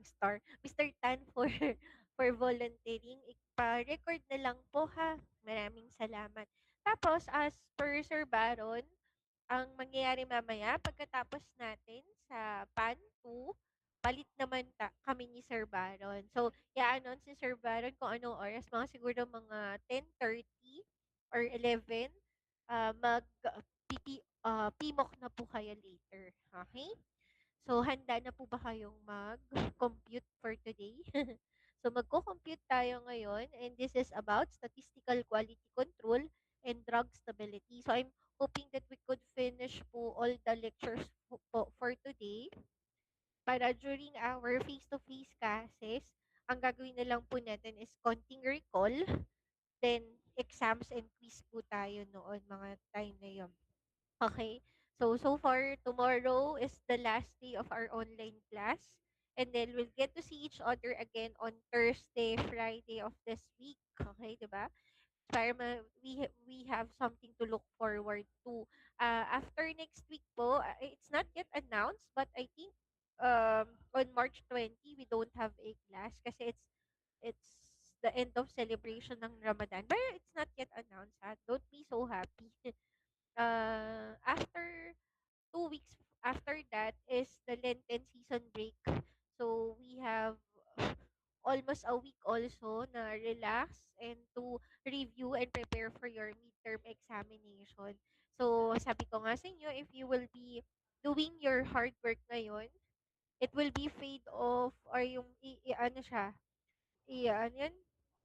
Mr. Tan for for volunteering. Ipa-record na lang po ha. Maraming salamat. Tapos as per Sir Baron, ang mangyayari mamaya pagkatapos natin sa PAN 2, palit naman kami ni Sir Baron. So, i-announce ni Sir Baron kung anong oras, mga siguro mga 10:30 or 11, PMOK na po kayo later. Okay? So, handa na po ba kayong mag-compute for today? So, magko-compute tayo ngayon and this is about statistical quality control and drug stability. So, I'm hoping that we could finish po all the lectures po for today para during our face-to-face classes, ang gagawin na lang po natin is konting recall, then exams and quiz po tayo noon mga time na yun. Okay. So, so far, tomorrow is the last day of our online class. And then we'll get to see each other again on Thursday, Friday of this week. Okay, di ba? Para we have something to look forward to. After next week po, it's not yet announced, but I think on March 20, we don't have a class kasi it's the end of celebration ng Ramadan. But it's not yet announced. Ha? Don't be so happy. After 2 weeks after that is the Lenten season break. So we have almost a week also na relax and to review and prepare for your midterm examination. So sabi ko nga sa inyo, if you will be doing your hard work ngayon, it will be fade off or yung ano siya, ano yun,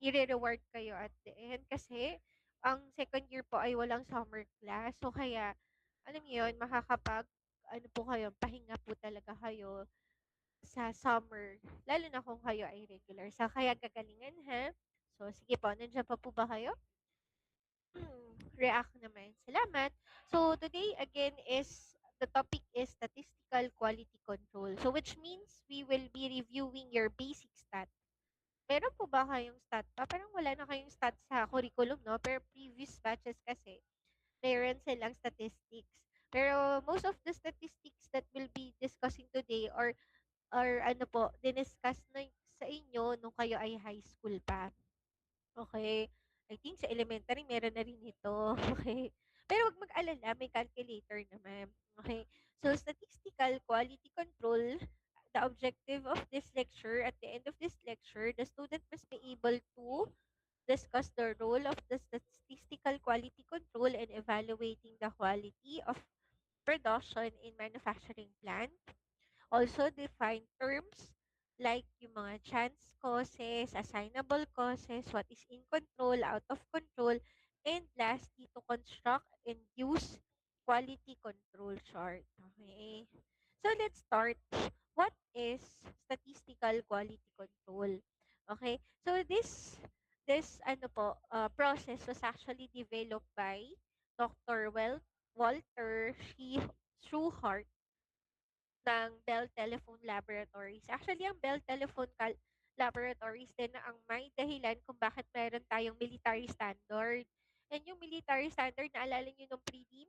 i-reward kayo at the end kasi ang second year po ay walang summer class. So kaya, alam niyo yun, ano po kayo, pahinga po talaga kayo sa summer. Lalo na kung kayo ay regular. So kaya gagalingan ha. So sige po, nandiyan pa po ba kayo? React naman. Salamat. So today again is the topic is statistical quality control. So which means we will be reviewing your basic stats. Meron po ba kayong stat pa? Parang wala na kayong stat sa curriculum, no? Pero previous batches kasi, meron silang statistics. Pero most of the statistics that we'll be discussing today or ano po, diniscuss na sa inyo nung kayo ay high school pa. Okay. I think sa elementary meron na rin ito. Okay. Pero wag mag-alala, may calculator naman. Okay. So, statistical quality control, the objective of this lecture, at the end of this lecture, the student must be able to discuss the role of the statistical quality control in evaluating the quality of production in manufacturing plant. Also define terms like yung mga chance causes, assignable causes, what is in control, out of control, and lastly, to construct and use quality control chart. Okay. So let's start. What is statistical quality control? Okay. So this ano po, process was actually developed by Dr. Walter Schuhart ng Bell Telephone Laboratories. Actually, ang Bell Telephone Laboratories din na ang may dahilan kung bakit meron tayong military standard. And yung military standard, naalala nyo nung prelim?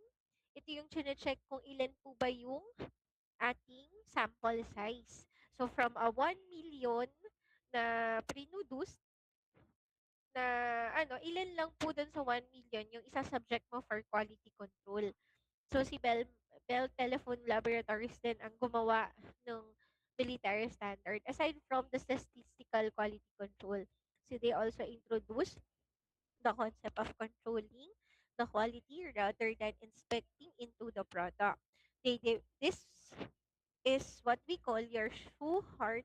Ito yung chine-check kung ilan po ba yung ating sample size. So, from a 1 million na produce na ilan lang po dun sa 1 million yung isa-subject mo for quality control. So, si Bell Telephone Laboratories din ang gumawa ng military standard. Aside from the statistical quality control, so they also introduced the concept of controlling the quality rather than inspecting into the product. This is what we call your Schuhart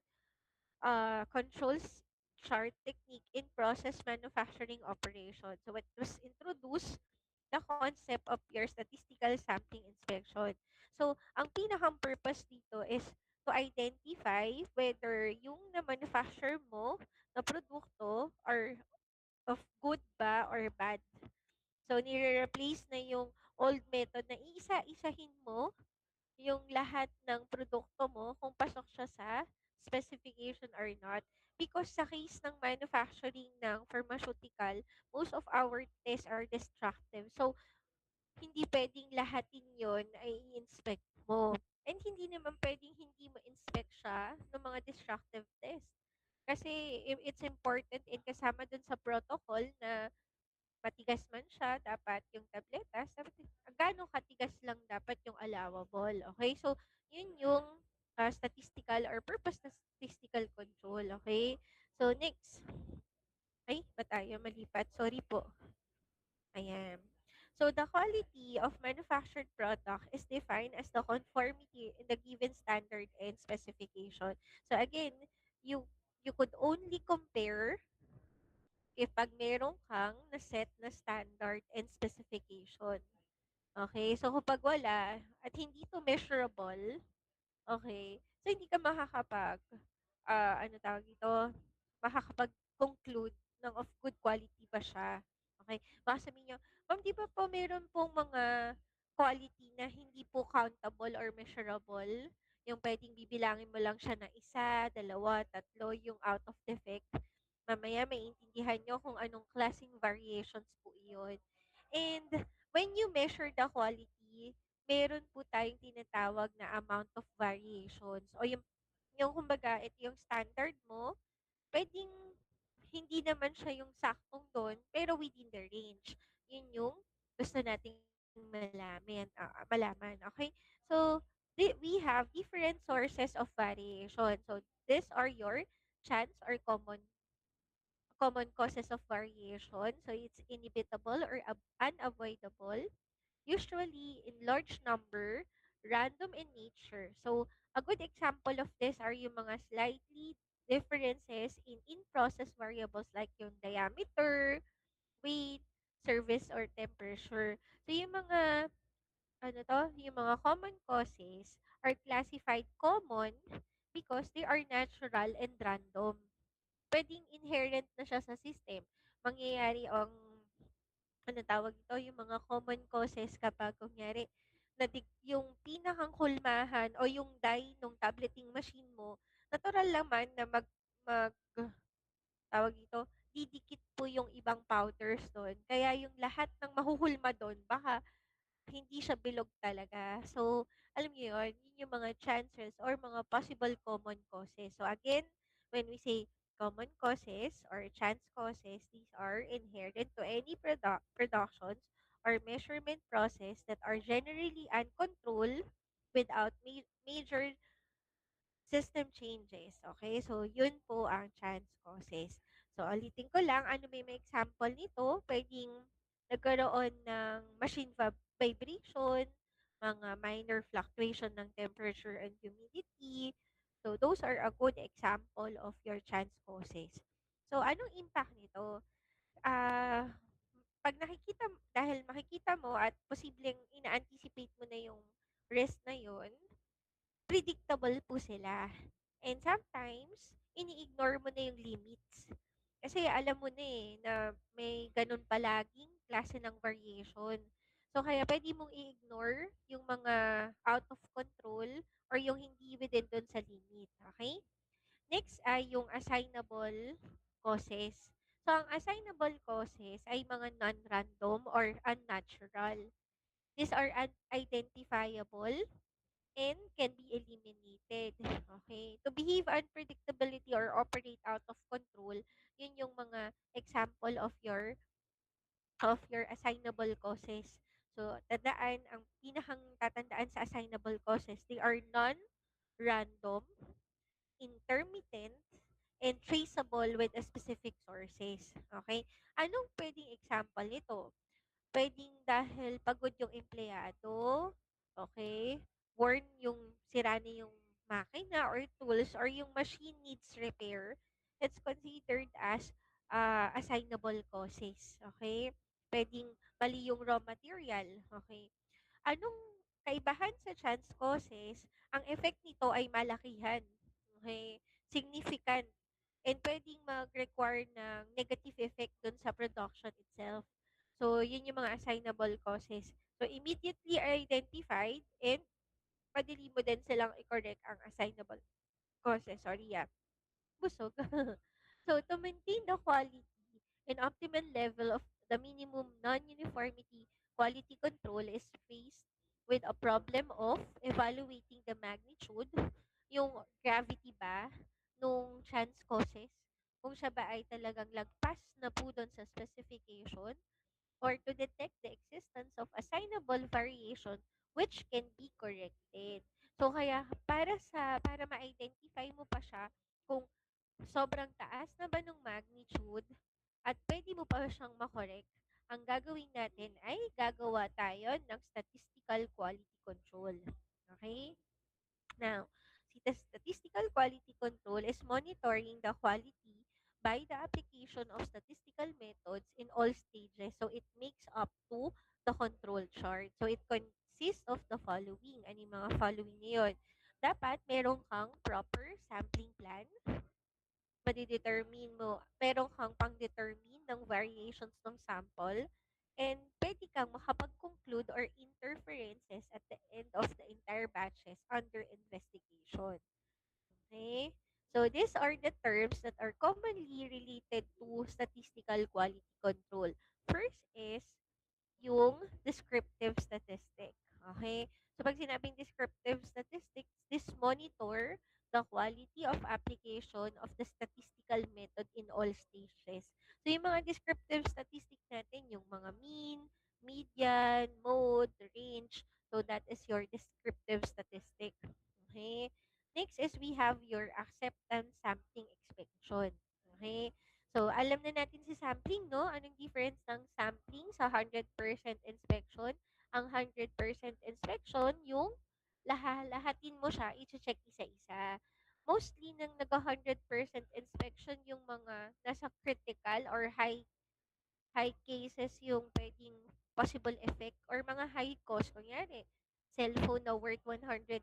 controls chart technique in process manufacturing operation. So, it was introduced the concept of your statistical sampling inspection. So, ang pinakang purpose dito is to identify whether yung na-manufacture mo na produkto are of good ba or bad. So, nire-replace na yung old method na iisa-isahin mo yung lahat ng produkto mo kung pasok siya sa specification or not. Because sa case ng manufacturing ng pharmaceutical, most of our tests are destructive. So, hindi puwedeng lahatin yon ay i-inspect mo. And hindi naman puwedeng hindi mo inspect siya mga destructive test. Kasi it's important and kasama dun sa protocol na matigas man siya, dapat yung tabletas, dapat gaano katigas lang dapat yung allowable. Okay? So, yun yung statistical or purpose na statistical control. Okay? So, next. Ay, ba tayo malipat? Sorry po. Ayan. So, the quality of manufactured product is defined as the conformity in the given standard and specification. So, again, you you could only compare if pag meron kang na-set na standard and specification. Okay? So, kapag wala at hindi to measurable, okay, so hindi ka ano tawag dito, makakapag-conclude ng of good quality ba siya. Okay? Baka sabihin niyo, "Ma'am, di ba po meron pong mga quality na hindi po countable or measurable? Yung pwedeng bibilangin mo lang siya na isa, dalawa, tatlo, yung out of defect." Mamaya maiintindihan niyo kung anong klaseng variations po iyon. And when you measure the quality, meron po tayong tinatawag na amount of variations o yung kumbaga ito yung standard mo, puwedeng hindi naman siya yung saktong do'n, pero within the range. Yun yung gusto nating malaman, okey? So, we have different sources of variation. So, these are your chance or common causes of variation. So, it's inevitable or unavoidable, usually in large number, random in nature. So, a good example of this are yung mga slightly differences in in-process variables like yung diameter, weight, service, or temperature. So, yung mga, yung mga common causes are classified common because they are natural and random. Pwedeng inherent na siya sa system. Mangyayari ang tawag ito, yung mga common causes kapag kunyari, yung pinakang hulmahan o yung die nung tableting machine mo, natural naman na mag, tawag ito, didikit po yung ibang powders doon. Kaya yung lahat ng mahuhulma doon, baka hindi siya bilog talaga. So, alam niyo yun, yun yung mga chances or mga possible common causes. So, again, when we say common causes or chance causes, these are inherent to any productions or measurement process that are generally uncontrolled without major system changes. Okay? So, yun po ang chance causes. So, ulitin ko lang, ano may example nito? Pwedeng nagkaroon ng vibration, mga minor fluctuation ng temperature and humidity. So, those are a good example of your chance causes. So, anong impact nito? Ah, pag dahil makikita mo at posibleng ina-anticipate mo na yung risk na yun, predictable po sila. And sometimes, ini-ignore mo na yung limits. Kasi alam mo na na may ganun palaging klase ng variation. So, kaya pwede mong i-ignore yung mga out of control or yung hindi within dun sa limit. Okay? Next ay yung assignable causes. So, ang assignable causes ay mga non-random or unnatural. These are identifiable and can be eliminated. Okay? To behave unpredictability or operate out of control, yun yung mga example of your assignable causes. So, ang pinakang tatandaan sa assignable causes, they are non-random, intermittent, and traceable with a specific sources. Okay? Anong pwedeng example nito? Puwedeng dahil pagod yung empleyado, okay, worn yung sira na yung makina or tools or yung machine needs repair, it's considered as assignable causes, okay? Puwedeng mali yung raw material, okay? Anong kaibahan sa chance causes, ang effect nito ay malakihan, okay? Significant, and puwedeng mag-require ng negative effect dun sa production itself. So, yun yung mga assignable causes. So, immediately identified and madali mo din silang i-correct ang assignable causes. Sorry, busog. So, to maintain the quality and optimal level of the minimum non-uniformity, quality control is faced with a problem of evaluating the magnitude, yung gravity ba nung chance causes, kung siya ba ay talagang lagpas na po dun sa specification, or to detect the existence of assignable variation which can be corrected. So kaya para ma-identify mo pa siya kung sobrang taas na ba nung magnitude at pwede mo pa siyang makorek, ang gagawin natin ay gagawa tayo ng statistical quality control. Okay? Now, the statistical quality control is monitoring the quality by the application of statistical methods in all stages. So, it makes up to the control chart. So, it consists of the following. Ano yung mga following na yun? Dapat meron kang proper sampling plan. Meron kang pang-determine ng variations ng sample. And pwede kang makapag-conclude or interferences at the end of the entire batches under investigation. Okay? So, these are the terms that are commonly related to statistical quality control. First is yung descriptive statistic. Okay? So, pag sinabing descriptive statistics, this monitor the quality of application of the statistical method in all stages. So, yung mga descriptive statistics natin, yung mga mean, median, mode, range. So, that is your descriptive statistic. Okay? Next is we have your acceptance sampling expectation. Okay? So, alam na natin si sampling, no? Anong difference ng sampling sa 100% inspection? Ang 100% inspection, yung lahatin mo siya, i-check isa-isa. Mostly, nang nag-100% inspection, yung mga nasa critical or high cases yung pwedeng possible effect or mga high cost. Kunyari, cellphone na worth 100,000,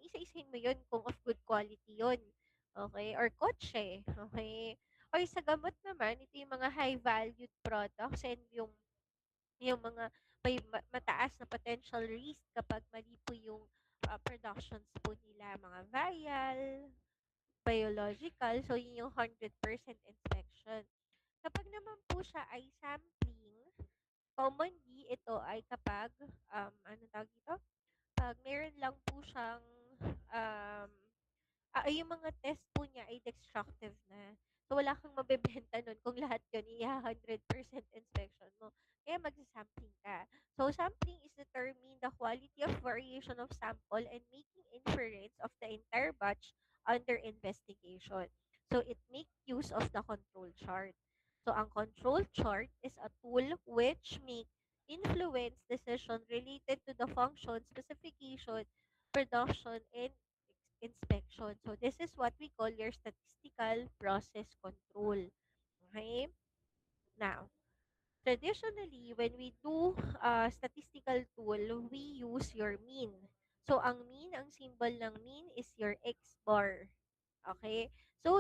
isa-isahin mo yun kung of good quality yun. Okay? Or kotse. Okay? Or sa gamot naman, ito yung mga high valued products and yung mga mataas na potential risk kapag mali po yung productions po nila, mga vial, biological, so yun yung 100% inspection. Kapag naman po siya ay sampling, commonly ito ay kapag, ano tawag dito? Pag meron lang po siyang, um, yung mga test po niya ay destructive na. So, wala kang mabebenta nun kung lahat yun, 100% inspection mo. Kaya magsasampling ka. So, sampling is determine the quality of variation of sample and making inference of the entire batch under investigation. So, it make use of the control chart. So, ang control chart is a tool which make influence decision related to the function, specification, production, and inspection. So, this is what we call your statistical process control. Okay? Now, traditionally, when we do statistical tool, we use your mean. So, ang mean, ang symbol ng mean is your X bar. Okay? So,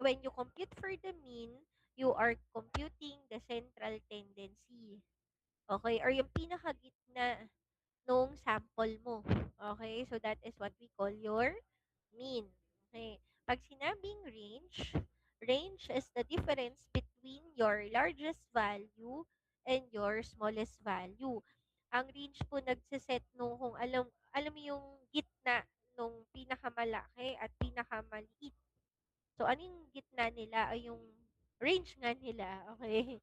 when you compute for the mean, you are computing the central tendency. Okay? Or yung pinakagitna nung sample mo. Okay? So, that is what we call your mean. Okay. Pag sinabing range, range is the difference between your largest value and your smallest value. Ang range po nagsiset nung kung alam mo yung gitna nung pinakamalaki at pinakamaliit. So, anong gitna nila ay yung range nga nila. Okay.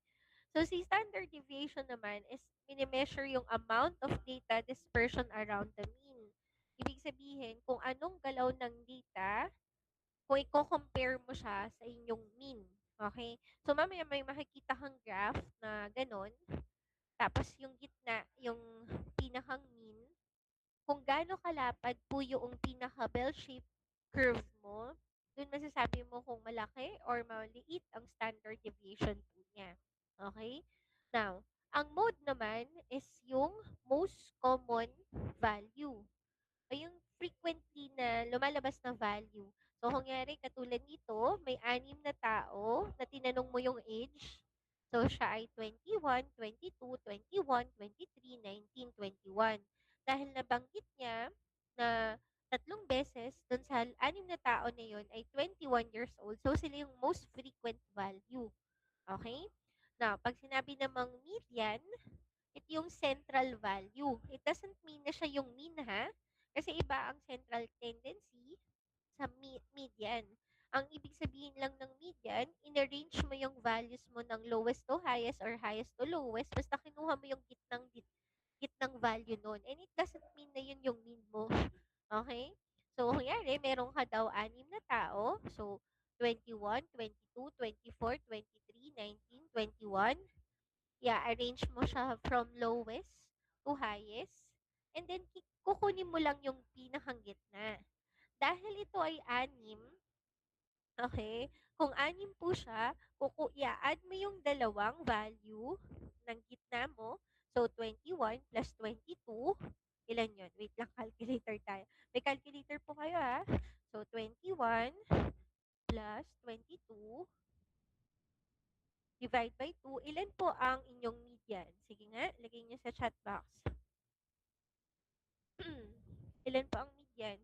So, si standard deviation naman is minimeasure yung amount of data dispersion around the mean. Ibig sabihin, kung anong galaw ng data, kung i-compare mo siya sa inyong mean. Okay? So, mamaya may makikita kang graph na ganon. Tapos, yung gitna, yung pinakang mean, kung gaano kalapad po yung pinaka-bell-shaped curve mo, dun masasabi mo kung malaki or maliit ang standard deviation po niya. Okay? Now, ang mode naman is yung most common value o yung frequently na lumalabas na value. So, kunyari, katulad nito, may 6 na tao na tinanong mo yung age. So, siya ay 21, 22, 21, 23, 19, 21. Dahil nabanggit niya na 3 beses dun sa 6 na tao na yun ay 21 years old. So, sila yung most frequent value. Okay? Now, pag sinabi namang median, ito yung central value. It doesn't mean na siya yung mean, ha? Kasi iba ang central tendency sa median. Ang ibig sabihin lang ng median, in-arrange mo yung values mo ng lowest to highest or highest to lowest, basta kinuha mo yung gitnang value nun. And it doesn't mean na yun yung mean mo. Okay? So, kunyari, meron ka daw 6 na tao. So, 21, 22, 24, 23, 19, 21. Yeah, arrange mo siya from lowest to highest. And then, kukunin mo lang yung pinakang gitna. Dahil ito ay 6, okay, kung 6 po siya, i-add mo yung dalawang value ng gitna mo. So, 21 plus 22, ilan yun? Wait lang, calculator tayo. May calculator po kayo, ha? So, 21 plus 22 divide by 2. Ilan po ang inyong median? Sige nga, lagay niyo sa chat box. Ilan po ang median?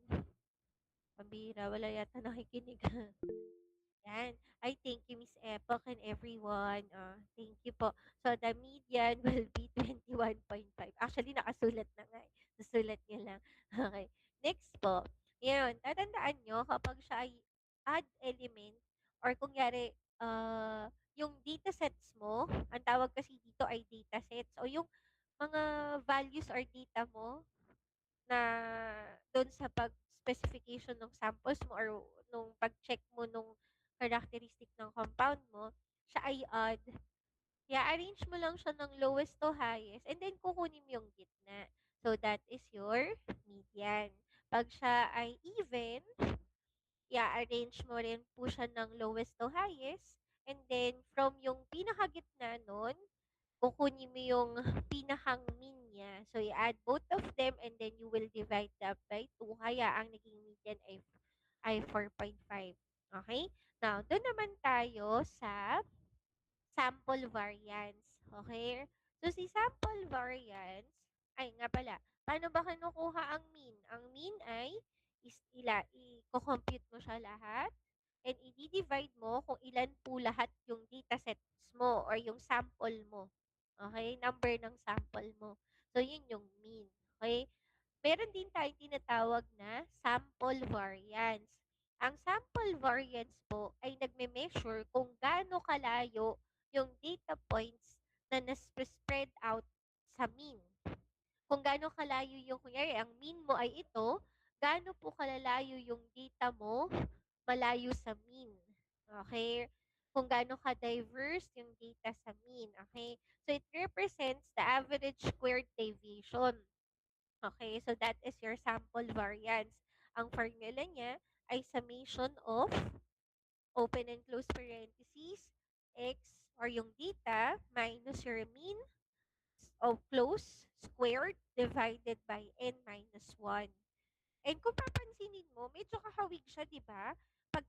Pambira, wala yata nakikinig. Yan. I thank you, Miss Epoch and everyone. Thank you po. So, the median will be 21.5. Actually, nakasulat na nga. Nasulat niya lang. Okay. Next po. Yun. Tatandaan nyo, kapag siya ay add element or kunyari, yung data sets mo, ang tawag kasi dito ay data sets o yung mga values or data mo na doon sa pag-specification ng samples mo or nung pag-check mo nung characteristic ng compound mo, siya ay odd. I-arrange mo lang siya ng lowest to highest and then kukunin mo yung gitna. So, that is your median. Pag siya ay even, i-arrange mo rin po siya ng lowest to highest and then from yung pinakagitna nun, kukunin mo yung pinakang mean niya. So, i-add both of them and then you will divide that by 2. Kaya ang naging median ay 4.5. Okay? Now, doon naman tayo sa sample variance. Okay? So, si sample variance, ay nga pala, paano ba kinukuha ang mean? Ang mean ay i-compute mo siya lahat and i-divide mo kung ilan po lahat yung data sets mo or yung sample mo. Okay? Number ng sample mo. So, yun yung mean. Okay? Meron din tayong tinatawag na sample variance. Ang sample variance po ay nagme-measure kung gaano kalayo yung data points na spread out sa mean. Kung gaano kalayo yung, kunyari, ang mean mo ay ito, gaano po kalalayo yung data mo malayo sa mean. Okay? Kung gaano ka-diverse yung data sa mean. Okay? So, it represents the average squared deviation. Okay? So, that is your sample variance. Ang formula niya ay summation of open and close parentheses, x or yung data minus your mean of close squared divided by n minus 1. And kung papansinin mo, medyo kahawig siya, di ba? Pag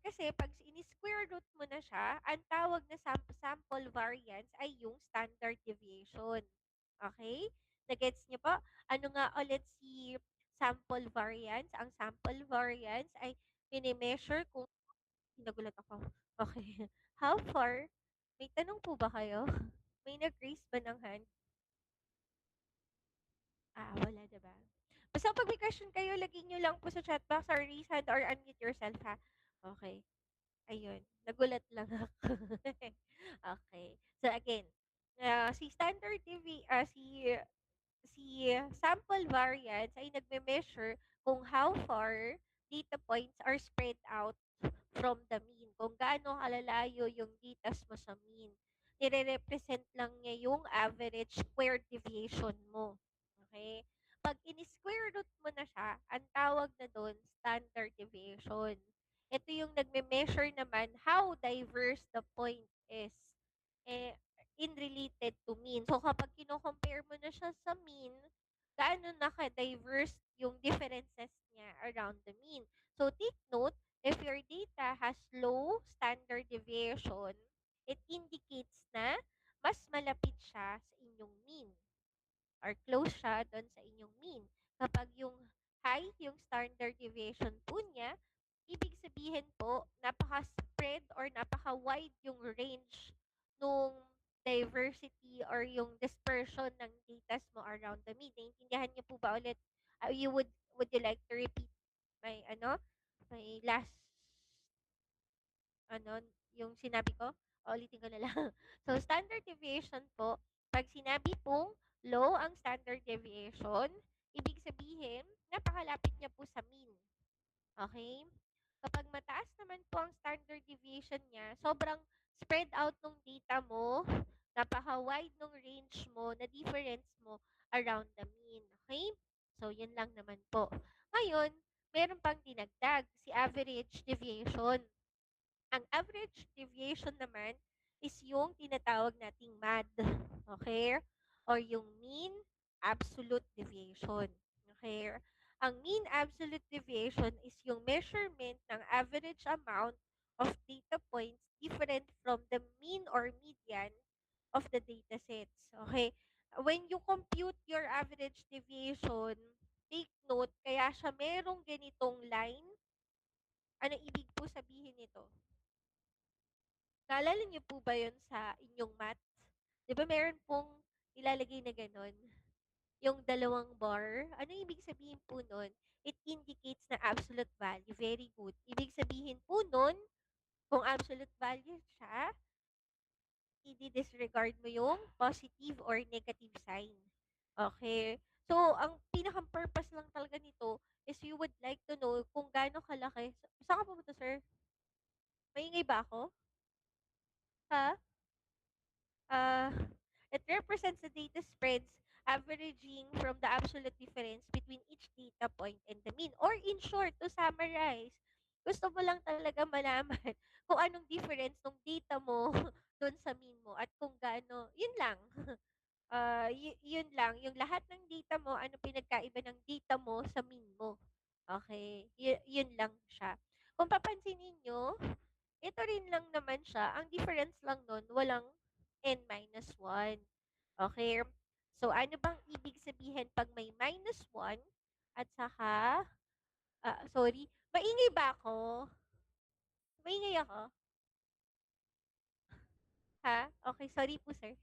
ini-square root mo na siya, ang tawag na sample variance ay yung standard deviation. Okay? Nagets niyo po? Ano nga ulit si sample variance? Ang sample variance ay mini-measure kung nagulat ako. Okay. How far? May tanong po ba kayo? May nag-raise ba ng hand? Wala, diba? Basta pag may question kayo, lagay nyo lang po sa chat box or raise hand or unmute yourself, ha? Okay. Ayun. Nagulat lang ako. Okay. So, again, si standard TV, si sample variance ay nagme-measure kung how far data points are spread out from the mean. Kung gaano kalalayo yung datas mo sa mean. Nire-represent lang niya yung average square deviation mo. Okay? Pag in-square root mo na siya, ang tawag na doon, standard deviation. Ito yung nagme-measure naman how diverse the point is eh, in related to mean. So, kapag kino-compare mo na siya sa mean, gaano naka-diverse yung differences niya around the mean. So, take note, if your data has low standard deviation, it indicates na mas malapit siya sa inyong mean or close siya doon sa inyong mean. Kapag yung high, yung standard deviation po niya, ibig sabihin po, napaka-spread or napaka-wide yung range nung diversity or yung dispersion ng datas mo around the mean. Naintindihan niyo po ba ulit? You would you like to repeat my ano? Okay, last ano, yung sinabi ko, ulitin ko na lang. So, standard deviation po, pag sinabi pong low ang standard deviation, ibig sabihin, napakalapit niya po sa mean. Okay? Kapag mataas naman po ang standard deviation niya, sobrang spread out ng data mo, napaka-wide ng range mo, na difference mo around the mean. Okay? So, yun lang naman po. Ngayon, meron pang dinagdag, si average deviation. Ang average deviation naman is yung tinatawag nating MAD. Okay? Or yung mean absolute deviation. Okay? Ang mean absolute deviation is yung measurement ng average amount of data points different from the mean or median of the data sets. Okay? When you compute your average deviation, take note, kaya siya merong ganitong line. Ano ibig po sabihin nito? Naalala niyo po ba yun sa inyong maths? 'Di ba meron pong ilalagay na gano'n, yung dalawang bar? Ano ibig sabihin po nun? It indicates na absolute value. Very good. Ibig sabihin po nun, kung absolute value siya, i-disregard mo yung positive or negative sign. Okay? So, ang pinaka-purpose lang talaga nito is you would like to know kung gaano kalaki. Saan ka pumunta, sir? Maingay ba ako? Ha? Uh, it represents the data spreads averaging from the absolute difference between each data point and the mean. Or in short, to summarize, gusto mo lang talaga malaman kung anong difference ng data mo doon sa mean mo at kung gaano, yun lang. Yun lang, yung lahat ng data mo, ano pinagkaiba ng data mo sa mean mo. Okay? Yun lang siya. Kung papansinin nyo, ito rin lang naman siya. Ang difference lang nun, walang n-1. Okay? So, ano bang ibig sabihin pag may -1 at saka, sorry, maingay ba ako? Maingay ako? Ha? Okay, sorry po, sir.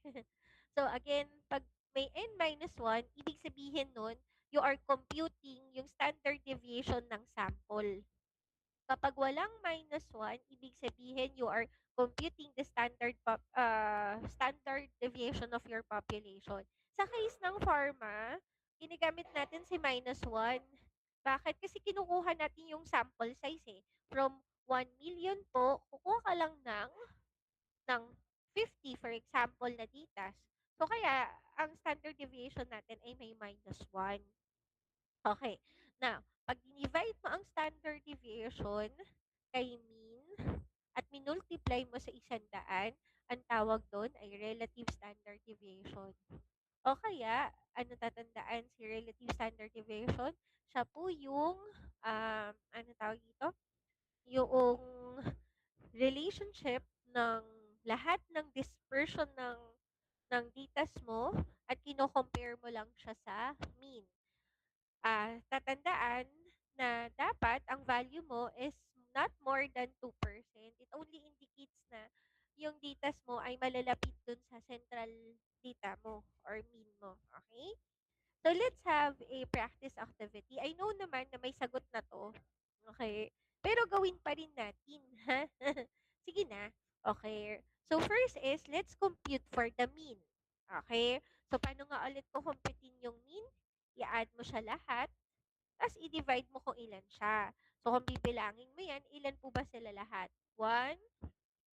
So, again, pag may n-1, ibig sabihin nun, you are computing yung standard deviation ng sample. Kapag walang -1, ibig sabihin you are computing the standard deviation of your population. Sa case ng pharma, ginagamit natin si -1. Bakit? Kasi kinukuha natin yung sample size eh. From 1 million po, kukuha ka lang ng 50, for example, na ditas. So, kaya, ang standard deviation natin ay may -1. Okay. Now, pag divide mo ang standard deviation kay mean at minultiply mo sa 100, ang tawag doon ay relative standard deviation. O kaya, ano tatandaan si relative standard deviation? Siya po yung, ano tawag dito? Yung relationship ng lahat ng dispersion ng datas mo at kino-compare mo lang siya sa mean. Tatandaan na dapat ang value mo is not more than 2%. It only indicates na yung datas mo ay malalapit dun sa central data mo or mean mo. Okay? So, let's have a practice activity. I know naman na may sagot na to. Okay? Pero gawin pa rin natin. Ha? Sige na. Okay. So, first is, let's compute for the mean. Okay? So, paano nga ulit ko computein yung mean? I-add mo siya lahat, tapos i-divide mo kung ilan siya. So, kung bibilangin mo yan, ilan po ba sila lahat? 1,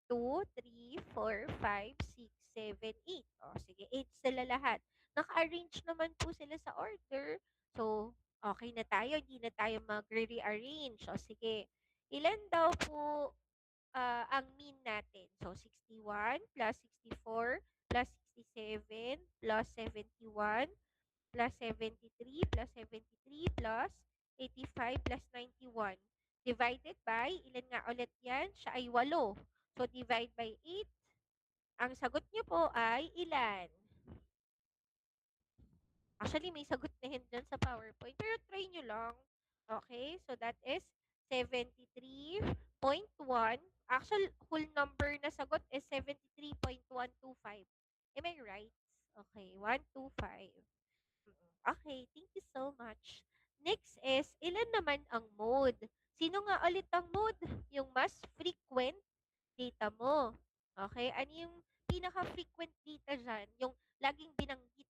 2, 3, 4, 5, 6, 7, 8. O, sige, 8 sila lahat. Naka-arrange naman po sila sa order. So, okay na tayo. Hindi na tayo magre-rearrange. O, sige. Ilan daw po ang mean natin? So, 61 plus 64 plus 67 plus 71 plus 73 plus 73 plus 85 plus 91. Divided by, ilan nga ulit yan? Siya ay 8. So, divide by 8. Ang sagot niyo po ay ilan? Actually, may sagot na yan dyan sa PowerPoint. Pero try nyo lang. Okay? So, that is 73.1. Actual whole number na sagot is 73.125. Am I right? Okay, 125. Okay, thank you so much. Next is, ilan naman ang mode? Sino nga ulit ang mode? Yung mas frequent data mo. Okay? Ano yung pinaka-frequent data dyan? Yung laging binanggit.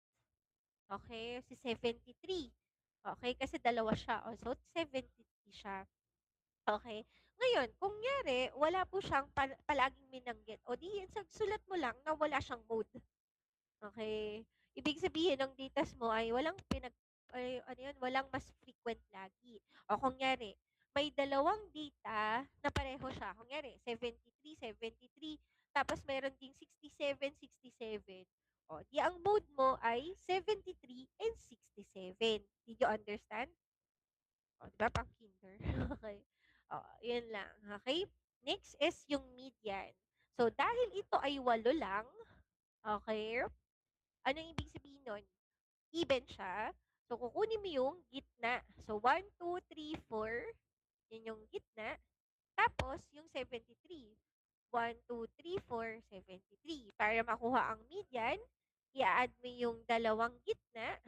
Okay? Si 73. Okay? Kasi dalawa siya. O, so, 73 siya. Okay? Ngayon, kung nyari, wala po siyang palaging binanggit. O di, sulat mo lang na wala siyang mode. Okay? Ibig sabihin ng datas mo ay walang ano yun, walang mas frequent lagi. O kunyari, may dalawang data na pareho siya. Kunyari, 73, 73, tapos meron ding 67, 67. O, di ang mode mo ay 73 and 67. Did you understand? O, di ba? Pang kinder. Okay. O, yun lang. Okay? Next is yung median. So, dahil ito ay 8 lang, okay, ano yung ibig sabihin nun? Even siya. So, kukunin mo yung gitna. So, 1, 2, 3, 4. Yan yung gitna. Tapos, yung 73. 1, 2, 3, 4, 73. Para makuha ang median, i-add mo yung dalawang gitna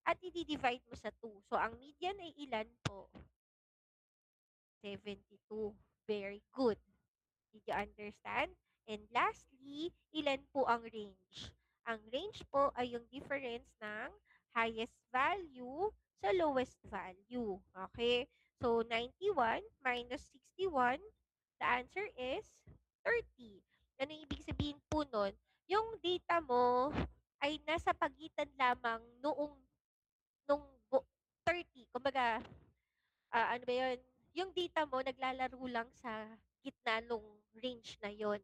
at i-divide mo sa 2. So, ang median ay ilan po? 72. Very good. Did you understand? And lastly, ilan po ang range? Ang range po ay yung difference ng highest value sa lowest value. Okay? So, 91 minus 61, the answer is 30. Ano ibig sabihin po nun? Yung data mo ay nasa pagitan lamang nung 30. Kumbaga, ano ba yun? Yung data mo, naglalaro lang sa gitna nung range na yon.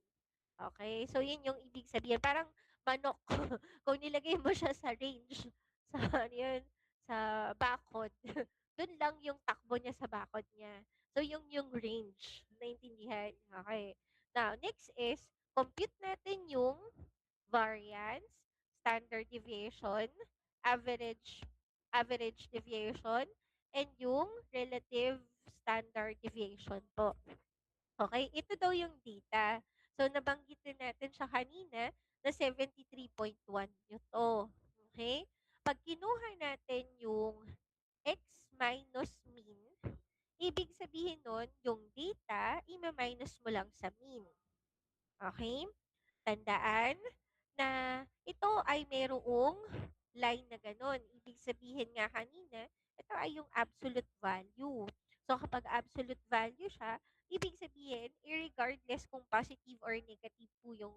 Okay? So, yun yung ibig sabihin. Parang manok. Kung nilagay mo siya sa range, sa, ano yun, sa bakod, dun lang yung takbo niya sa bakod niya. So, yung range. Naintindihan? Okay. Now, next is, compute natin yung variance, standard deviation, average average deviation, and yung relative standard deviation po. Okay, ito daw yung data. So, nabanggit din natin siya kanina na 73.1 ito. Okay? Pag kinuha natin yung x minus mean, ibig sabihin nun, yung data, ima-minus mo lang sa mean. Okay? Tandaan na ito ay merong line na ganun. Ibig sabihin nga kanina, ito ay yung absolute value. So, kapag absolute value siya, ibig sabihin, irregardless kung positive or negative po yung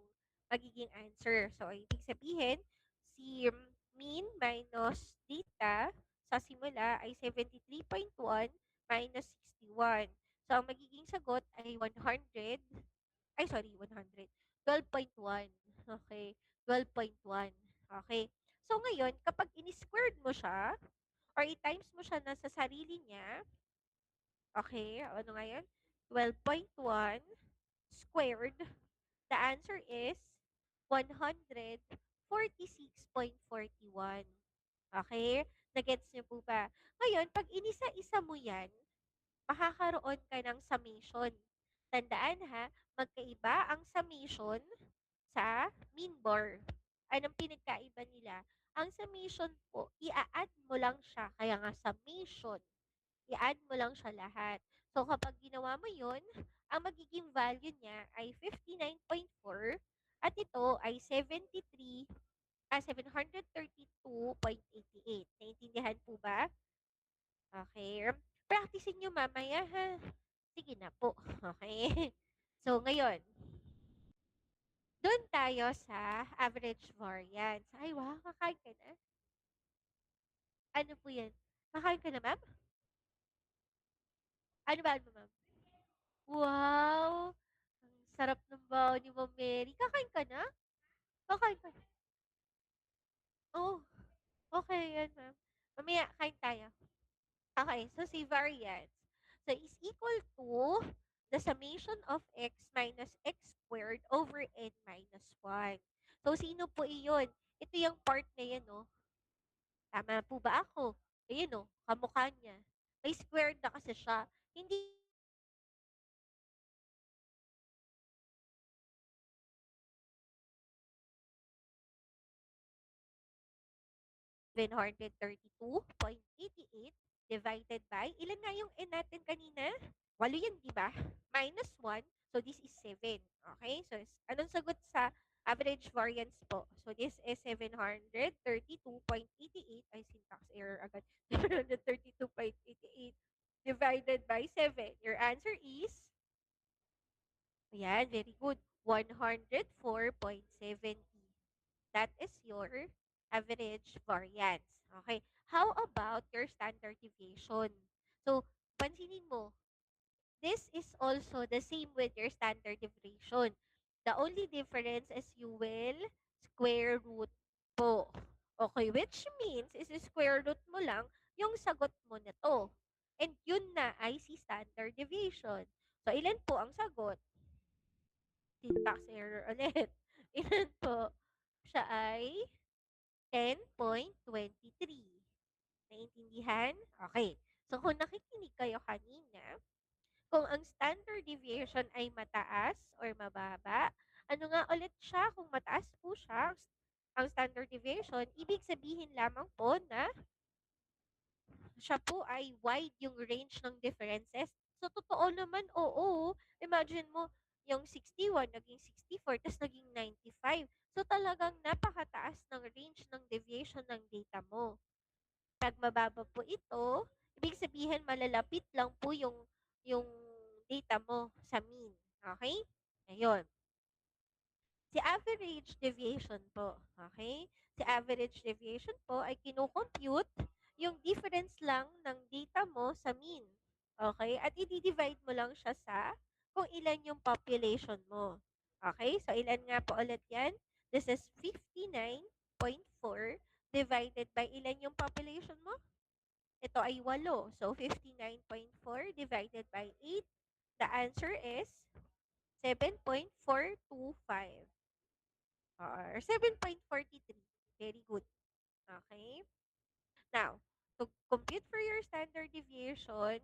magiging answer. So, ibig sabihin, si mean minus data sa simula ay 73.1 minus 61. So, ang magiging sagot ay 100. Ay, sorry, 100. 12.1. Okay. 12.1. Okay. So, ngayon, kapag in-squared mo siya, or i-times mo siya na sa sarili niya, okay, ano nga yun? 12.1 squared, the answer is 146.41. Okay? Nagets niyo po ba? Ngayon, pag inisa-isa mo yan, makakaroon ka ng summation. Tandaan ha, magkaiba ang summation sa mean bar. Anong pinagkaiba nila? Ang summation po, i-add mo lang siya. Kaya nga summation, i-add mo lang siya lahat. So, kapag ginawa mo yun, ang magiging value niya ay 59.4 at ito ay 732.88. Naintindihan po ba? Okay. Practicein nyo mamaya, ha? Sige na po. Okay? So, ngayon, doon tayo sa average variance. Ay, wow, kakain ka na? Ano po yan? Kakain ka na, ma'am? Ano ba, ano, ma'am? Wow! Ang sarap ng baon ni Ma'am Mary. Kakain ka na? Kakain ka na? Oh, okay yan, ma'am. Mamaya, kain tayo. Okay, so si variance. So, is equal to the summation of x minus x squared over n minus 1. So, sino po iyon? Ito yung part na yan, no? Tama po ba ako? Ayun, no? Kamukha niya. May squared na kasi siya. Hindi 732.88, divided by, ilan nga yung n natin kanina? 8 yan, di ba? Minus 1, so this is 7. Okay? So, anong sagot sa average variance po? So, this is 732.88. Ay, syntax error agad. 732.88 divided by 7. Your answer is, ayan, very good. 104.70. That is your average variance. Okay. How about your standard deviation? So, pansinin mo, this is also the same with your standard deviation. The only difference is you will square root po. Okay, which means is square root mo lang yung sagot mo na to. And yun na ay si standard deviation. So, ilan po ang sagot? Syntax error ulit. Ilan po? Siya ay 10.23. Naintindihan? Okay. So, kung nakikinig kayo kanina, kung ang standard deviation ay mataas or mababa, ano nga ulit siya? Kung mataas po siya, ang standard deviation, ibig sabihin lamang po na siya po ay wide yung range ng differences. So, totoo naman, oo. Imagine mo, yung 61 naging 64, tapos naging 95. So, talagang napakataas ng range ng deviation ng data mo. Pag mababa po ito, ibig sabihin malalapit lang po yung data mo sa mean. Okay? Ayun. Si average deviation po, okay? Si average deviation po ay kino-compute yung difference lang ng data mo sa mean. Okay? At i-divide mo lang siya sa kung ilan yung population mo. Okay? So, ilan nga po ulit yan? This is 59.4 divided by ilan yung population mo? Ito ay 8. So, 59.4 divided by 8. The answer is 7.425 or 7.43. Very good. Okay? Now, to compute for your standard deviation or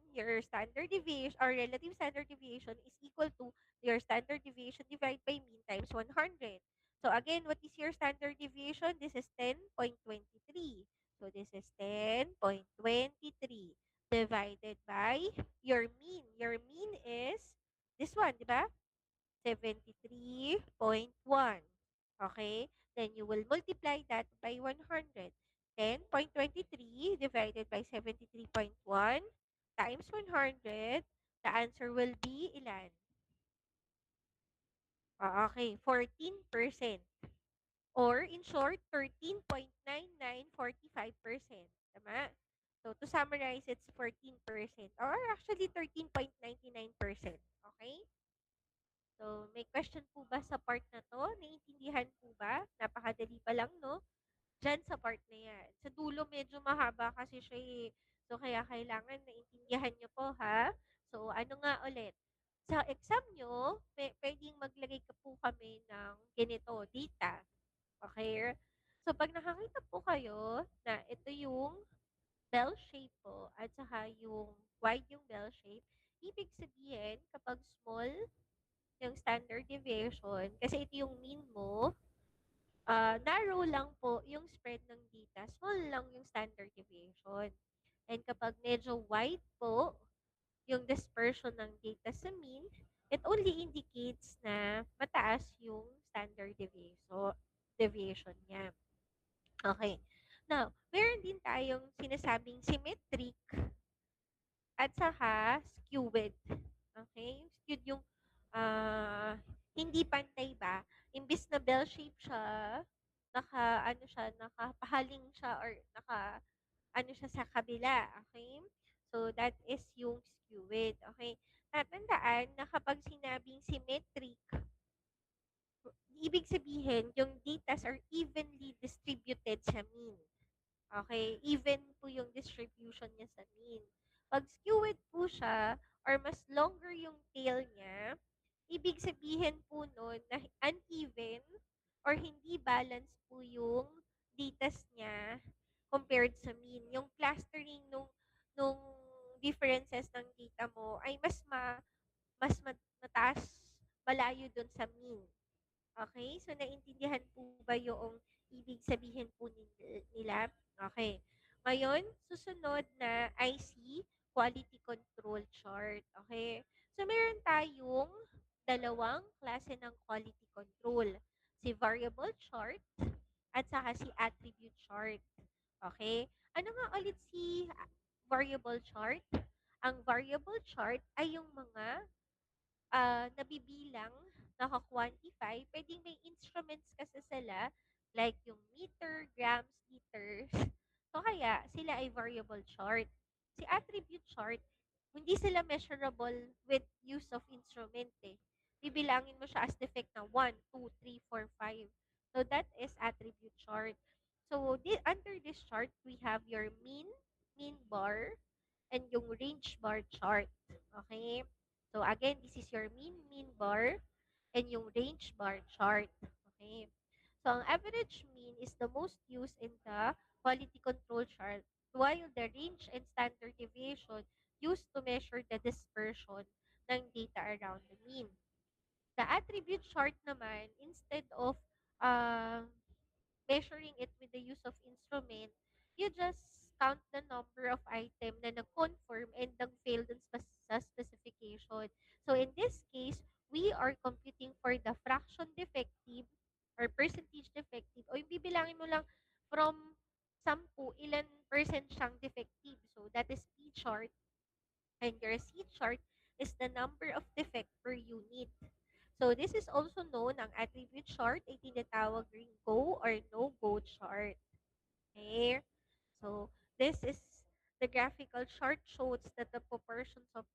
relative standard deviation is equal to your standard deviation divided by mean times 100. So again, what is your standard deviation? This is 10.23. So this is 10.23 divided by your mean. Your mean is this one, di ba? 73.1. Okay? Then you will multiply that by 100. 10.23 divided by 73.1 times 100. The answer will be ilan? Okay, 14%. Or in short, 13.9945%. Tama? So, to summarize, it's 14%. Or actually, 13.99%. Okay? So, may question po ba sa part na to? Naiintindihan po ba? Napakadali pa lang, no? Diyan sa part na yan. Sa dulo, medyo mahaba kasi siya eh. So, kaya kailangan naintindihan nyo po, ha? So, ano nga ulit? Sa exam nyo, pwedeng maglagay ka po kami ng ganito, data. Okay? So, pag nakakita po kayo na ito yung bell shape po at saka yung wide yung bell shape, ibig sabihin, kapag small yung standard deviation, kasi ito yung mean mo, narrow lang po yung spread ng data, small lang yung standard deviation. And kapag medyo wide po yung dispersion ng data sa mean, it only indicates na mataas yung standard deviation niya. Okay. Now, meron din tayong sinasabing symmetric at saka skewed. Okay? Skewed yung hindi pantay ba? Imbis na bell shape siya, nakapahaling siya or ano siya sa kabila. Okay? So, that is yung skewed. Okay? Tatandaan na kapag sinabing symmetric, ibig sabihin, yung datas are evenly distributed sa mean. Okay? Even po yung distribution niya sa mean. Pag skewed po siya, or mas longer yung tail niya, ibig sabihin po nun na uneven or hindi balance po yung datas niya compared sa mean. Yung clustering nung differences ng data mo ay mataas, malayo dun sa mean. Okay? So, naintindihan po ba yung ibig sabihin po nila? Okay. Ngayon, susunod na IC, quality control chart. Okay? So, meron tayong dalawang klase ng quality control. Si variable chart at saka si attribute chart. Okay? Ano nga ulit si variable chart? Ang variable chart ay yung mga nabibilang, naka-quantify, pwedeng may instruments kasi sila, like yung meter, grams, liters. So, kaya, sila ay variable chart. Si attribute chart, hindi sila measurable with use of instrument eh. Bibilangin mo siya as defect na 1, 2, 3, 4, 5. So, that is attribute chart. So, under this chart, we have your mean bar, and yung range bar chart. Okay? So, again, this is your mean bar, and yung range bar chart. Okay? So, ang average mean is the most used in the quality control chart, while the range and standard deviation used to measure the dispersion ng data around the mean. The attribute chart naman, instead of uh, measuring it with the use of instrument, you just count the number of item na nag-conform and nag-fail dun sa specification. So in this case, we are computing for the fraction defective or percentage defective, o yung bibilangin mo lang from 10, ilan percent siyang defective. So that is P chart, and your C chart is the number of defect per unit. So, this is also known, ang attribute chart ay tinatawag ring go or no-go chart. Okay? So, this is the graphical chart shows that the proportions of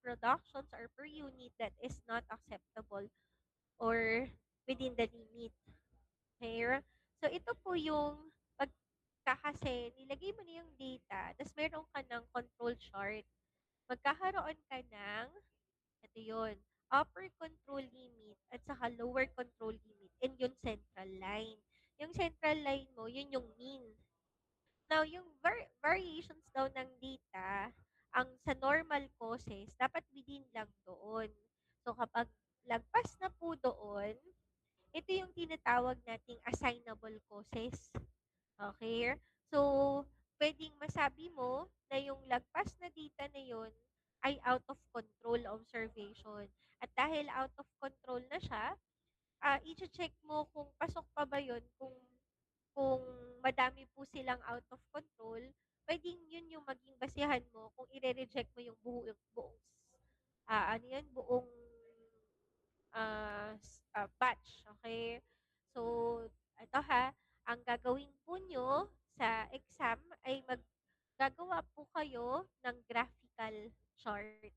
productions are per unit that is not acceptable or within the limit. Okay? So, ito po yung pagka kasi nilagay mo na yung data, tapos meron ka ng control chart, magkakaroon ka ng ito yun, upper control limit at saka lower control limit, and yung central line. Yung central line mo, yun yung mean. Now, yung variations daw ng data, ang sa normal causes, dapat within lang doon. So, kapag lagpas na po doon, ito yung tinatawag nating assignable causes. Okay? So, pwedeng masabi mo na yung lagpas na data na yun ay out of control observation. At dahil out of control na siya, i-check mo kung pasok pa ba yun, kung madami po silang out of control, pwedeng yun yung maging basihan mo kung i-reject mo yung buong ano yan, buong batch. Okay? So, ito ha, ang gagawin po nyo sa exam ay gagawa po kayo ng graphical chart.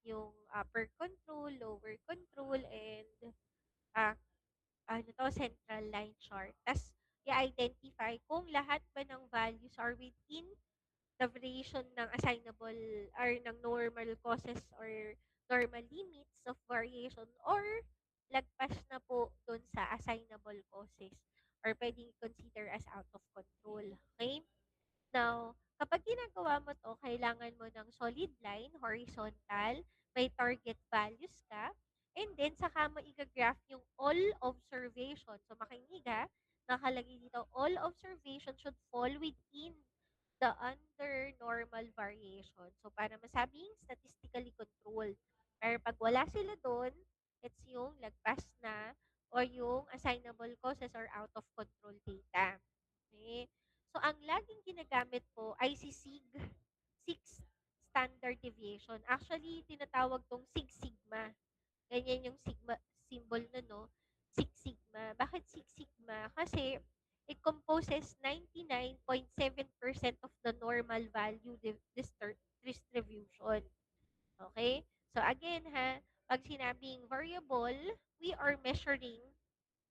Yung upper control, lower control, and uh, central line chart. Tapos, i-identify kung lahat ba ng values are within the variation ng assignable or ng normal causes or normal limits of variation, or lagpas na po dun sa assignable causes or pwedeng consider as out of control. Okay? Now, kapag ginagawa mo to, kailangan mo ng solid line, horizontal, may target values ka, and then saka mo i-graph yung all observation. So, makinig ha, nakalagay dito, all observation should fall within the under normal variation. So, para masabing statistically controlled. Pero pag wala sila doon, it's yung lagpas na or yung assignable causes or out of control data. Okay? So, ang laging ginagamit po ay si Six Standard Deviation. Actually, tinatawag tong Sig Sigma. Ganyan yung sigma symbol na, no? Six Sigma. Bakit Six Sigma? Kasi it composes 99.7% of the normal value distribution. Okay? So again ha, pag sinabing variable, we are measuring,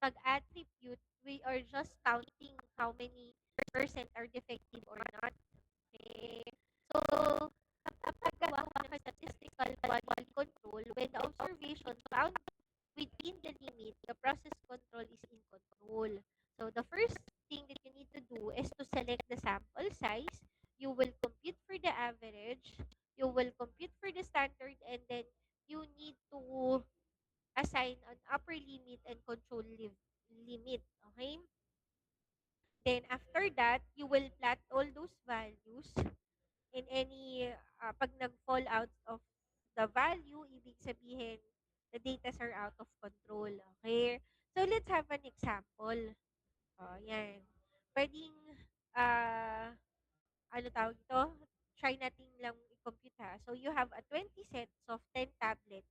pag attribute, we are just counting how many percent are defective or not. Okay? So, kapag gawa ka ng statistical quality control, when the observation found within the limit, the process control is in control. So, the first thing that you need to do is to select the sample size. You will compute for the average. You will compute for the standard, and then you need to assign an upper limit and control limit. Okay? Then after that, you will plot all those values in any, pag nag-fall out of the value, ibig sabihin, the data are out of control. Okay? So, let's have an example. Yan. Pwedeng, ano tawag ito? Try natin lang i-compute ha. So, you have a 20 sets of 10 tablets.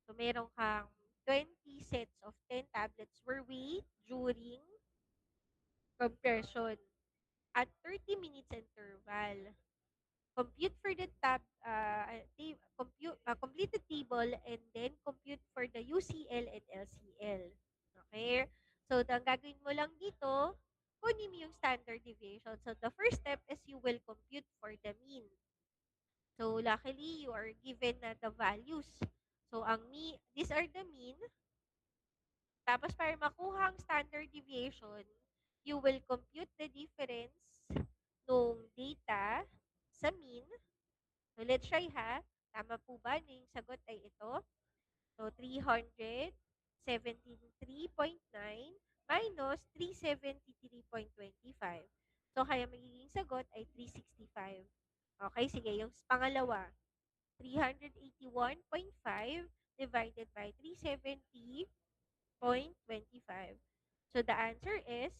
So, meron kang 20 sets of 10 tablets were weighed during compression at 30 minutes interval. Compute for the complete the table and then compute for the UCL and LCL. Okay? So, ang gagawin mo lang dito, kunin mo yung standard deviation. So, the first step is you will compute for the mean. So, luckily, you are given na the values. So, these are the mean. Tapos, para makuha ang standard deviation, you will compute the difference nung data sa mean. So, let's try ha. Tama po ba na yung sagot ay ito? So, 373.9 minus 373.25. So, kaya magiging sagot ay 365. Okay, sige. Yung pangalawa, 381.5 divided by 370.25. So, the answer is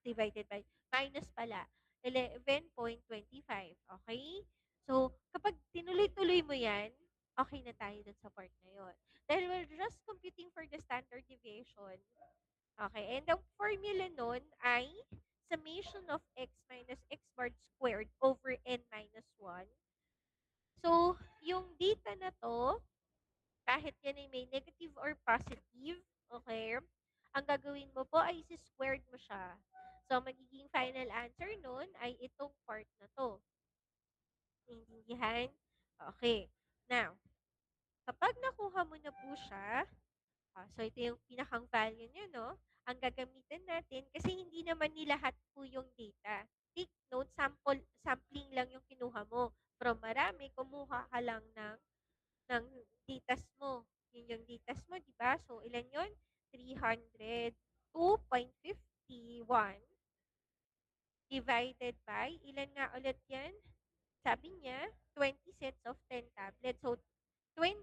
divided by, minus pala, 11.25. Okay? So, kapag tinuloy-tuloy mo yan, okay na tayo dun sa part na yun. Dahil we're just computing for the standard deviation. Okay? And ang formula nun ay summation of x minus x bar squared over n minus 1. So, yung data na to, kahit yan ay may negative or positive, okay, ang gagawin mo po ay isi-squared mo siya. So, magiging final answer nun ay itong part na to. Naiintindihan? Okay. Now, kapag nakuha mo na po siya, so ito yung pinakang value niya, no? Ang gagamitin natin, kasi hindi naman ni lahat po yung data. Take note, sampling lang yung kinuha mo. From marami, kumuha ka lang ng datas mo. Yun yung datas mo, di ba? So, ilan yun? 302.51 divided by, ilan nga ulit yan? Sabi niya, 20 sets of 10 tablets. So, 20.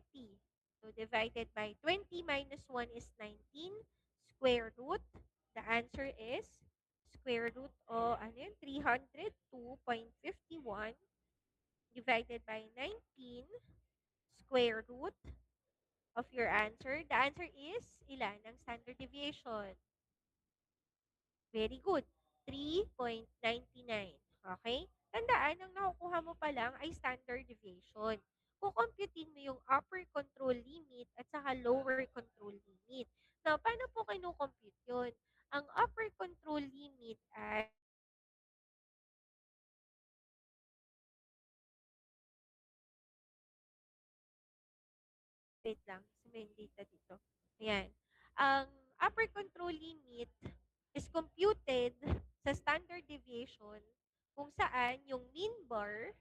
So, divided by 20 minus 1 is 19. Square root. The answer is square root o ano yun? 302.51 divided by 19 square root of your answer. The answer is ilan ang standard deviation? Very good. 3.99. Okay? Tandaan, ang nakukuha mo pa lang ay standard deviation. Kukomputin mo yung upper control limit at saka lower control limit. Now, paano po kinukompute yun? Ang upper control limit ay wait lang, may data dito. Ayan. Ang upper control limit is computed sa standard deviation kung saan yung mean bar,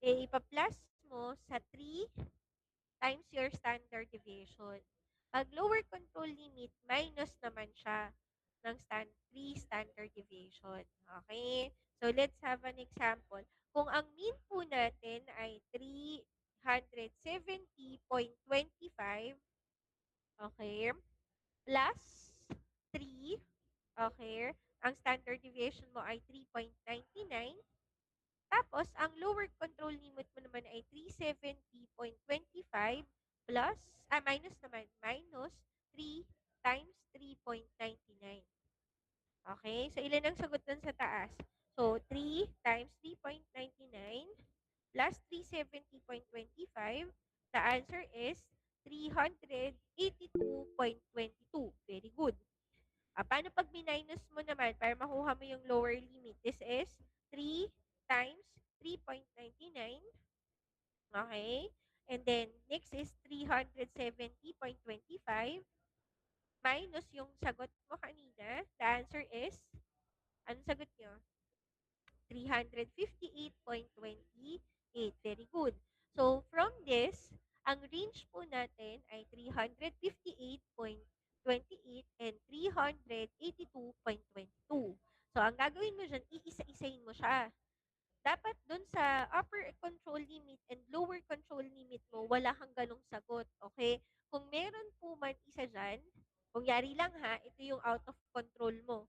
ipa-plus mo sa 3 times your standard deviation. Pag lower control limit, minus naman siya ng 3 standard deviation. Okay? So, let's have an example. Kung ang mean po natin ay 370.25, okay, plus 3, okay, ang standard deviation mo ay 3.99, tapos, ang lower control limit mo naman ay 370.25 plus, minus naman, minus 3 times 3.99. Okay? So, ilan ang sagot dun sa taas? So, 3 times 3.99 plus 370.25. The answer is 382.22. Very good. Paano pag minus mo naman para makuha mo yung lower limit? This is 3 times 3.99. Okay? And then, next is 370.25 minus yung sagot mo kanina. The answer is, anong sagot nyo? 358.28. Very good. So, from this, ang range po natin ay 358.28 and 382.22. So, ang gagawin mo dyan, iisa-isahin mo siya. Dapat dun sa upper control limit and lower control limit mo, wala kang ganong sagot. Okay? Kung meron po man isa dyan, kunyari lang ha, ito yung out of control mo.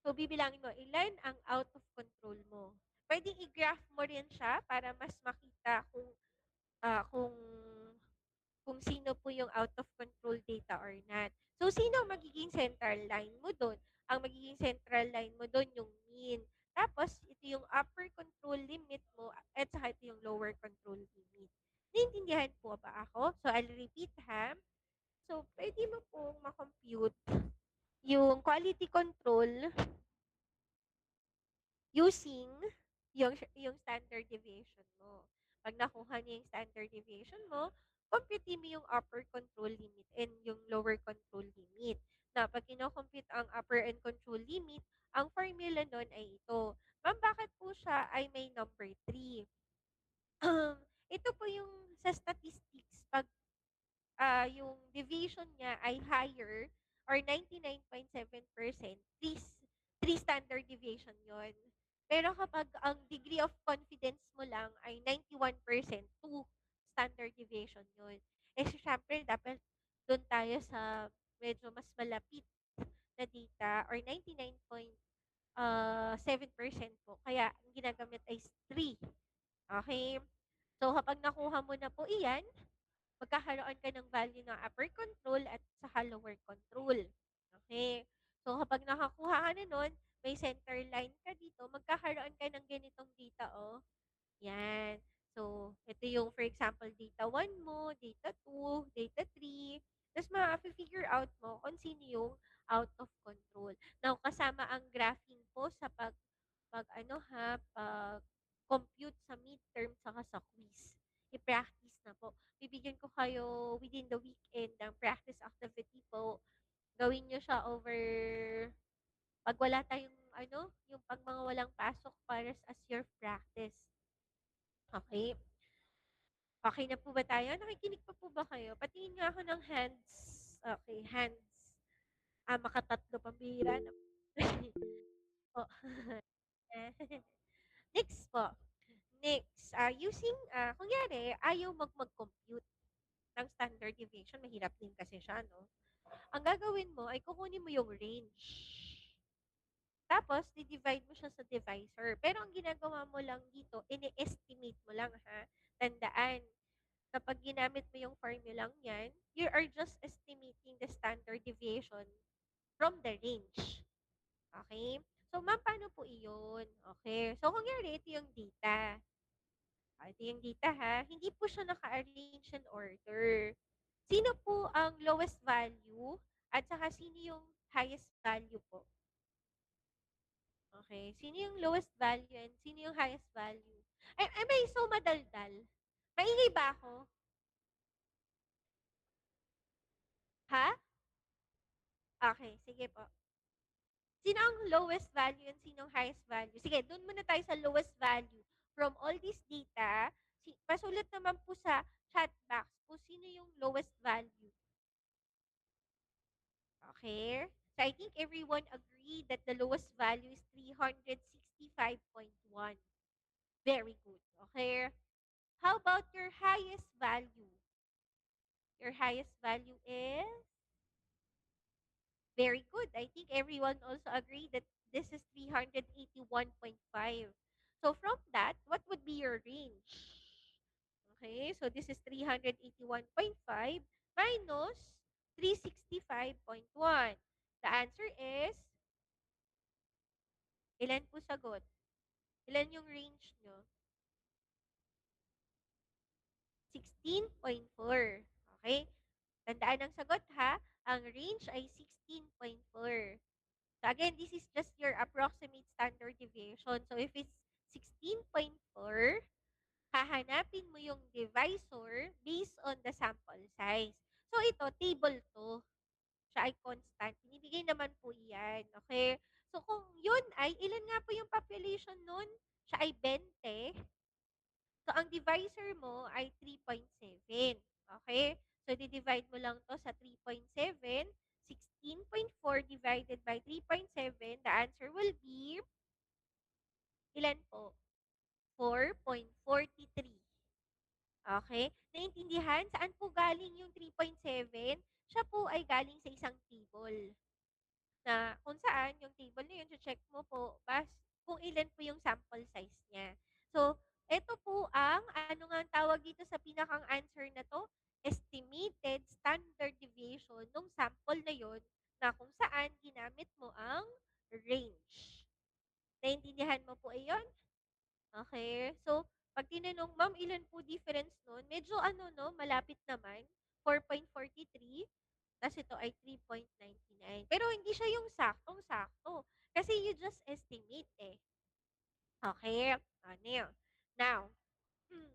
So, bibilangin mo, ilan ang out of control mo. Pwedeng i-graph mo rin siya para mas makita kung sino po yung out of control data or not. So, sino ang magiging central line mo doon? Ang magiging central line mo doon yung mean. Tapos, ito yung upper control limit mo at saka ito yung lower control limit. Naintindihan po ba ako? So, I'll repeat ha. So, pwede mo pong makompute yung quality control using yung standard deviation mo. Pag nakuha niya yung standard deviation mo, compute mo yung upper control limit and yung lower control limit. Na pag kinocompute ang upper and control limit, ang formula nun ay ito. Ma'am, bakit po siya ay may number 3? Ito po yung sa statistics, pag yung deviation niya ay higher or 99.7%, 3 standard deviation yon. Pero kapag ang degree of confidence mo lang ay 91%, 2 standard deviation yon. Eh, syempre, dapat doon tayo sa medyo mas malapit na data or 99.7% po. Kaya, ang ginagamit ay 3. Okay? So, kapag nakuha mo na po iyan, magkakaroon ka ng value ng upper control at sa lower control. Okay? So, kapag nakakuha ka na nun, may center line ka dito, magkakaroon ka ng ganitong data, oh. Yan. So, ito yung, for example, data 1 mo, data 2, data 3. Tapos, ma-figure out mo kung sino yung out of control. Now, kasama ang graphing po sa pag ano ha, pag compute sa midterm saka sa quiz. I-practice na po. Bibigyan ko kayo within the weekend ng practice activity po. Gawin nyo siya over pag wala tayong yung pag mga walang pasok para as your practice. Okay? Okay na po ba tayo? Nakikinig pa po ba kayo? Patingin nga ako ng hands. Okay, hands. Makatatlo pambihira na. po. Next po. Next, kunyari, ayaw mag-compute ng standard deviation. Mahirap din kasi siya, no? Ang gagawin mo ay kukunin mo yung range. Tapos, di-divide mo siya sa divisor. Pero ang ginagawa mo lang dito, ini-estimate mo lang, ha? Tandaan, kapag ginamit mo yung formulang yan, you are just estimating the standard deviation from the range. Okay? So, ma'am, paano po iyon? Okay. So, kunyari, ito yung data. Ito yung data, ha? Hindi po siya naka-arrange in order. Sino po ang lowest value at saka sino yung highest value po? Okay. Sino yung lowest value and sino yung highest value? Ay may so madaldal. Maingay ba ako? Ha? Okay, sige po. Sino ang lowest value and sino ang highest value? Sige, doon muna tayo sa lowest value. From all this data, pasulat naman po sa chat box kung sino yung lowest value. Okay? So, I think everyone agreed that the lowest value is 365.1. Very good. Okay? How about your highest value? Your highest value is very good. I think everyone also agreed that this is 381.5. So from that, what would be your range? Okay, so this is 381.5 minus 365.1. The answer is, ilan po sagot? Ilan yung range nyo? 16.4. Okay? Tandaan ang sagot ha. Ang range ay 16.4. So again, this is just your approximate standard deviation. So if it's 16.4, hahanapin mo yung divisor based on the sample size. So ito, table to. Siya ay constant. Binibigay naman po iyan. Okay? So kung yun ay, ilan nga po yung population nun? Siya ay 20. So ang divisor mo ay 3.7. Okay? So, di-divide mo lang to sa 3.7. 16.4 divided by 3.7, the answer will be, ilan po? 4.43. Okay? Naintindihan? Saan po galing yung 3.7? Siya po ay galing sa isang table. Na kung saan yung table na yun, check mo po kung ilan po yung sample size niya. So, ito po ang, ano nga ang tawag dito sa pinakang answer na to? Estimated standard deviation ng sample na yon na kung saan ginamit mo ang range. Naintindihan mo po iyon? Okay. So, pag tinanong, ma'am, ilan po difference nun? Medyo ano, no, malapit naman. 4.43. Tapos ito ay 3.99. Pero hindi siya yung saktong-sakto. Kasi you just estimate eh. Okay? Ano yun? Now, hmm,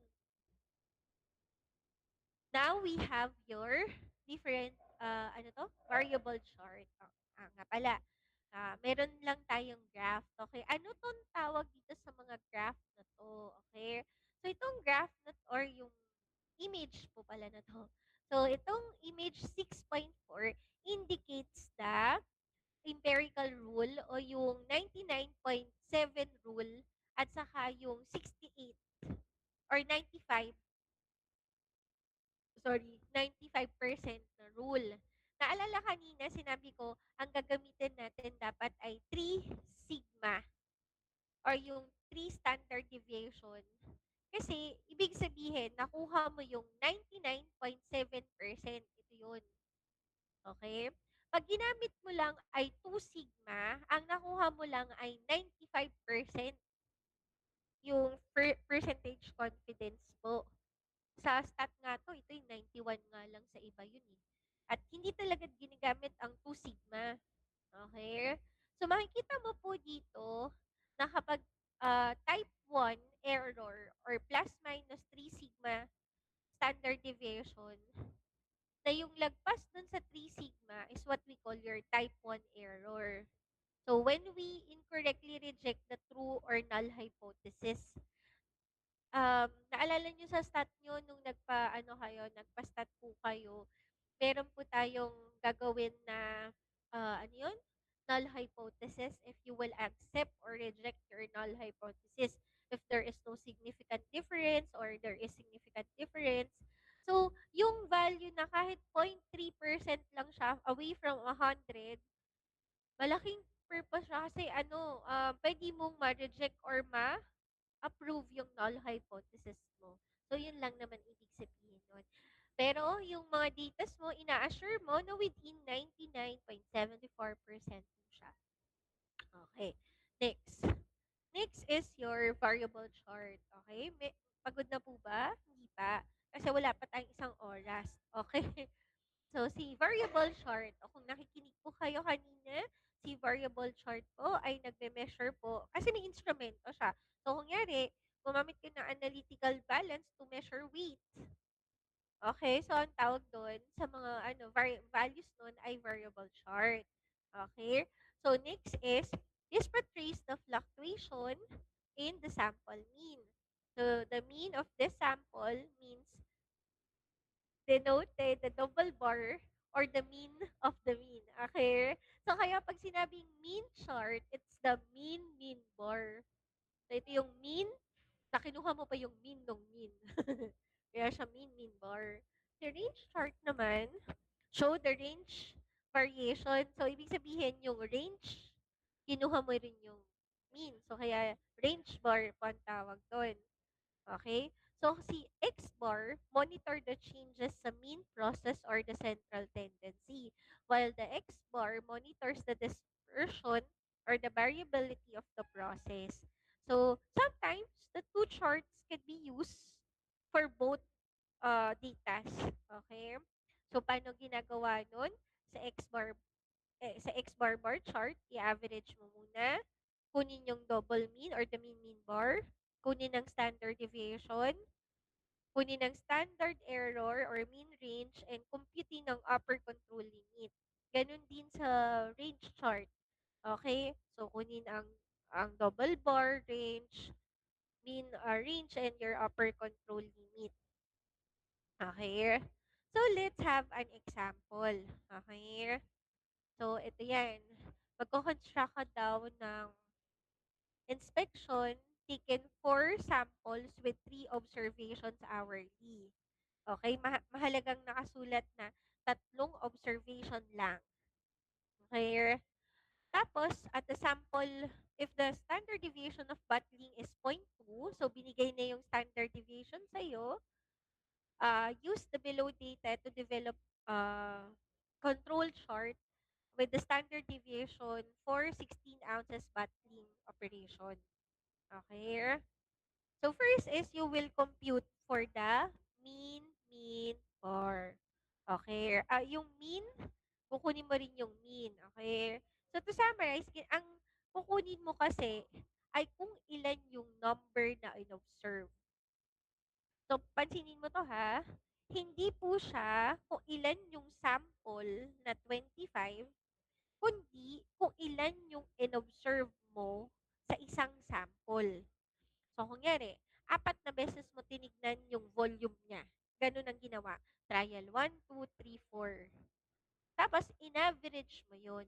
now we have your different, ano to? Variable chart. Oh, nga pala. Meron lang tayong graph. Okay? Ano tong tawag dito sa mga graph na to? Okay? So, itong graph na to, or yung image po pala na to. So, itong image 6.4 indicates the empirical rule o yung 99.7 rule at saka yung 68 or 95, sorry, 95% na rule. Naalala kanina, sinabi ko, ang gagamitin natin dapat ay 3 sigma or yung 3 standard deviation. Kasi, ibig sabihin, nakuha mo yung 99.7%. Ito yun. Okay? Pag ginamit mo lang ay 2 sigma, ang nakuha mo lang ay 95% yung percentage confidence po. Sa stat nga to, ito yung 91 nga lang sa iba yun eh. At hindi talaga ginagamit ang 2 sigma. Okay? So makikita mo po dito na kapag type 1 error or plus minus 3 sigma standard deviation, na yung lagpas dun sa 3 sigma is what we call your type 1 error. So when we incorrectly reject the true or null hypothesis, naalala nyo sa stat nyo nung nagpa-stat po kayo, meron po tayong gagawin na, ano yun? Null hypothesis if you will accept or reject your null hypothesis if there is no significant difference or there is significant difference. So, yung value na kahit 0.3% lang siya away from 100, malaking purpose siya kasi pwede mong ma-reject or approve yung null hypothesis mo. So, yun lang naman ibig sabihin nun. Pero, yung mga datas mo, ina-assure mo na within 99.74% mo siya. Okay. Next. Next is your variable chart. Okay? Pagod na po ba? Hindi pa. Kasi wala pa tayong isang oras. Okay? So, si variable chart, o kung nakikinig po kayo kanina, si variable chart po ay nagme-measure po, kasi may instrumento siya. So, kunyari, gumamit ka ng analytical balance to measure weight. Okay? So, ang tawag doon sa mga values nun ay variable chart. Okay? So, next is, this portrays the fluctuation in the sample mean. So, the mean of this sample means denoted the double bar or the mean of the mean. Okay? So, kaya pag sinabing mean chart, it's the mean bar. So, ito yung mean, na kinuha mo pa yung mean ng mean. Kaya siya mean bar. The range chart naman, show the range variation. So, ibig sabihin yung range, kinuha mo rin yung mean. So, kaya range bar po ang tawag doon. Okay? So, si X bar, monitor the changes sa mean process or the central tendency. While the X bar monitors the dispersion or the variability of the process. So, sometimes the two charts can be used for both datas. Okay? So, paano ginagawa nun? Sa X bar chart, i-average mo muna. Kunin yung double mean or the mean bar. Kunin ang standard deviation. Kunin ang standard error or mean range and computing ng upper control limit. Ganun din sa range chart. Okay? So, kunin ang double bar range, mean range, and your upper control limit. Okay? So, let's have an example. Okay? So, ito yan. Magko-construct ka daw ng inspection taken 4 samples with 3 observations hourly. Okay? Mahalagang nakasulat na 3 observation lang. Okay? Tapos, at the sample, if the standard deviation of bottling is 0.2, so binigay na yung standard deviation sa'yo, use the below data to develop uh, control chart with the standard deviation for 16 ounces bottling operation. Okay? So, first is you will compute for the mean, or. Okay? Yung mean, kukunin mo rin yung mean. Okay? So, to summarize, ang kukunin mo kasi ay kung ilan yung number na in-observe. So, pansinin mo to ha. Hindi po siya kung ilan yung sample na 25, kundi kung ilan yung in-observe mo sa isang sample. So, kunyari, 4 na beses mo tinignan yung volume niya. Ganun ang ginawa. Trial 1, 2, 3, 4. Tapos, in-average mo yun.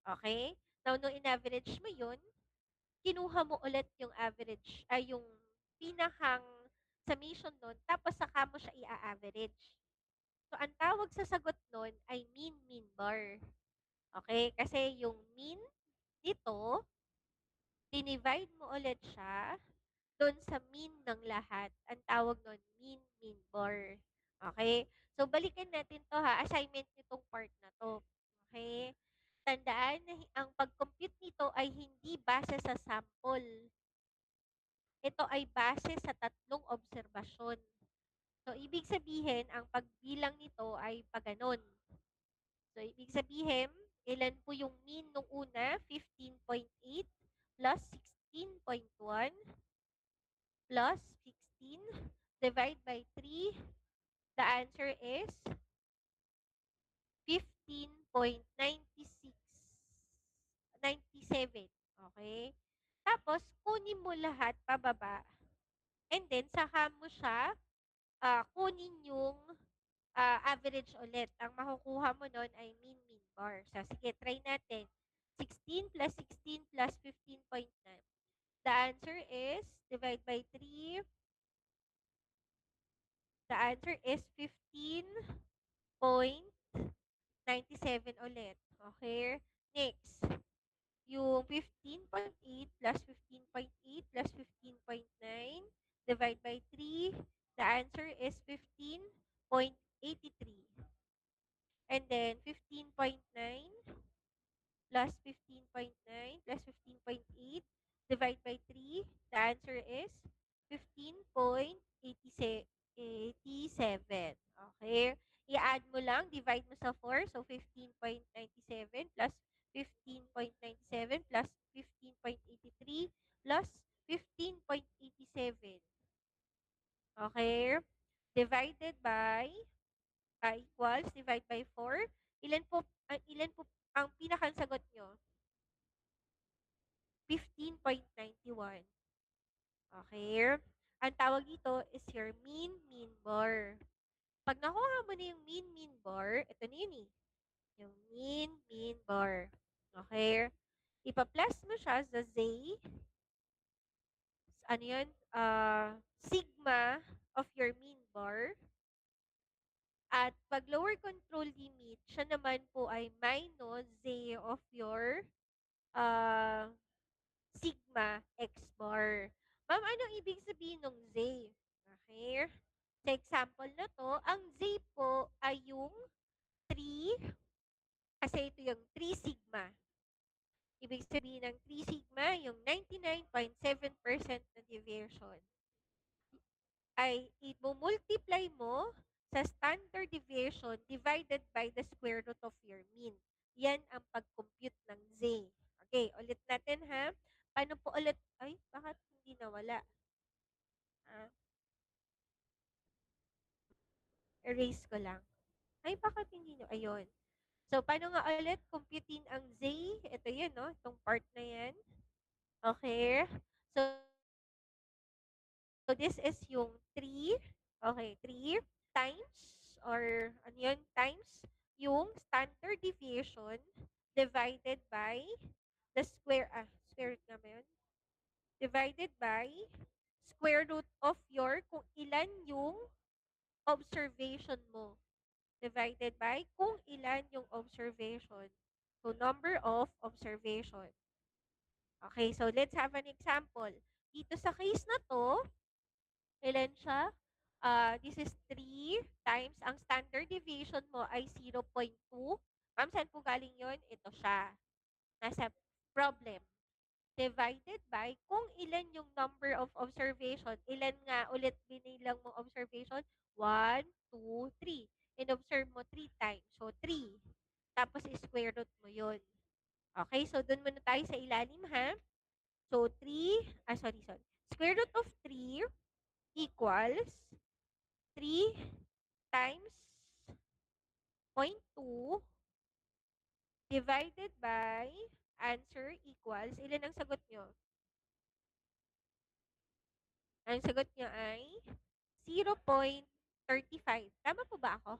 Okay? Now, nung in-average mo yun, kinuha mo ulit yung average, ay yung pinakang summation nun, tapos saka mo siya i-average. So, ang tawag sa sagot nun ay mean bar. Okay? Kasi yung mean dito, dinivide mo ulit siya doon sa mean ng lahat. Ang tawag nun, mean bar. Okay? So, balikan natin to ha, assignment nitong part na to. Okay? Tandaan na ang pag-compute nito ay hindi base sa sample. Ito ay base sa 3 obserbasyon. So, ibig sabihin, ang pagbilang nito ay paganon. So, ibig sabihin, ilan po yung mean nung una? 15.8 plus 16.1 plus 16 divide by 3. The answer is 15.9697. Okay? Tapos, kunin mo lahat pababa. And then, saka mo siya kunin yung average ulit. Ang makukuha mo nun ay mean bar. So, sige, try natin. 16 plus 16 plus 15.9. The answer is, divide by 3. The answer is 15.97 ulit. Okay? Next. Yung 15.8 plus 15.8 plus 15.9 divide by 3. The answer is 15.83. And then 15.9 plus 15.9 plus 15.8 divide by 3. The answer is 15.87. Okay? I-add mo lang, divide mo sa 4. So, 15.97 plus 15.97 plus 15.83 plus 15.87. Okay? Divided by equals, divide by 4. Ilan po ang pinakang sagot nyo? 15.91. Okay? Ang tawag dito is your mean bar. Pag nakuha mo na yung mean bar, ito na yun eh. Yung mean bar. Okay? Ipa-plus mo siya sa Z. Ano yun? Sigma of your mean bar. At pag lower control limit, siya naman po ay minus Z of your uh, sigma x bar. Ma'am, anong ibig sabihin ng Z? Okay? Sa example na to, ang Z po ay yung 3, kasi ito yung 3 sigma. Ibig sabihin ng 3 sigma, yung 99.7% na deviation ay i-multiply mo sa standard deviation divided by the square root of your mean. Yan ang pag-compute ng Z. Okay, ulit natin ha. Paano po ulit? Ay, bakit hindi nawala? Ah, erase ko lang. Ay, bakit hindi na? Ayun. So, paano nga ulit computein ang Z? Ito yan, no? Itong part na yan. Okay. So this is yung 3. Okay, 3 times or ano yun, times yung standard deviation divided by the square root nga ba yun? Divided by square root of your kung ilan yung observation mo. Divided by kung ilan yung observation. So, number of observation. Okay, so let's have an example. Dito sa case na to, ilan siya? This is 3 times ang standard deviation mo ay 0.2. Ma'am, saan po galing yun? Ito siya. Nasa problem. Divided by kung ilan yung number of observation. Ilan nga ulit binilang mo observation? 1, 2, 3. In-observe mo 3 times. So, 3. Tapos, square root mo yun. Okay, so dun muna tayo sa ilalim, ha? So, 3, sorry. Square root of 3 equals 3 times 0.2 divided by answer equals, ilan ang sagot nyo? Ang sagot nyo ay 0.35. Tama po ba ako?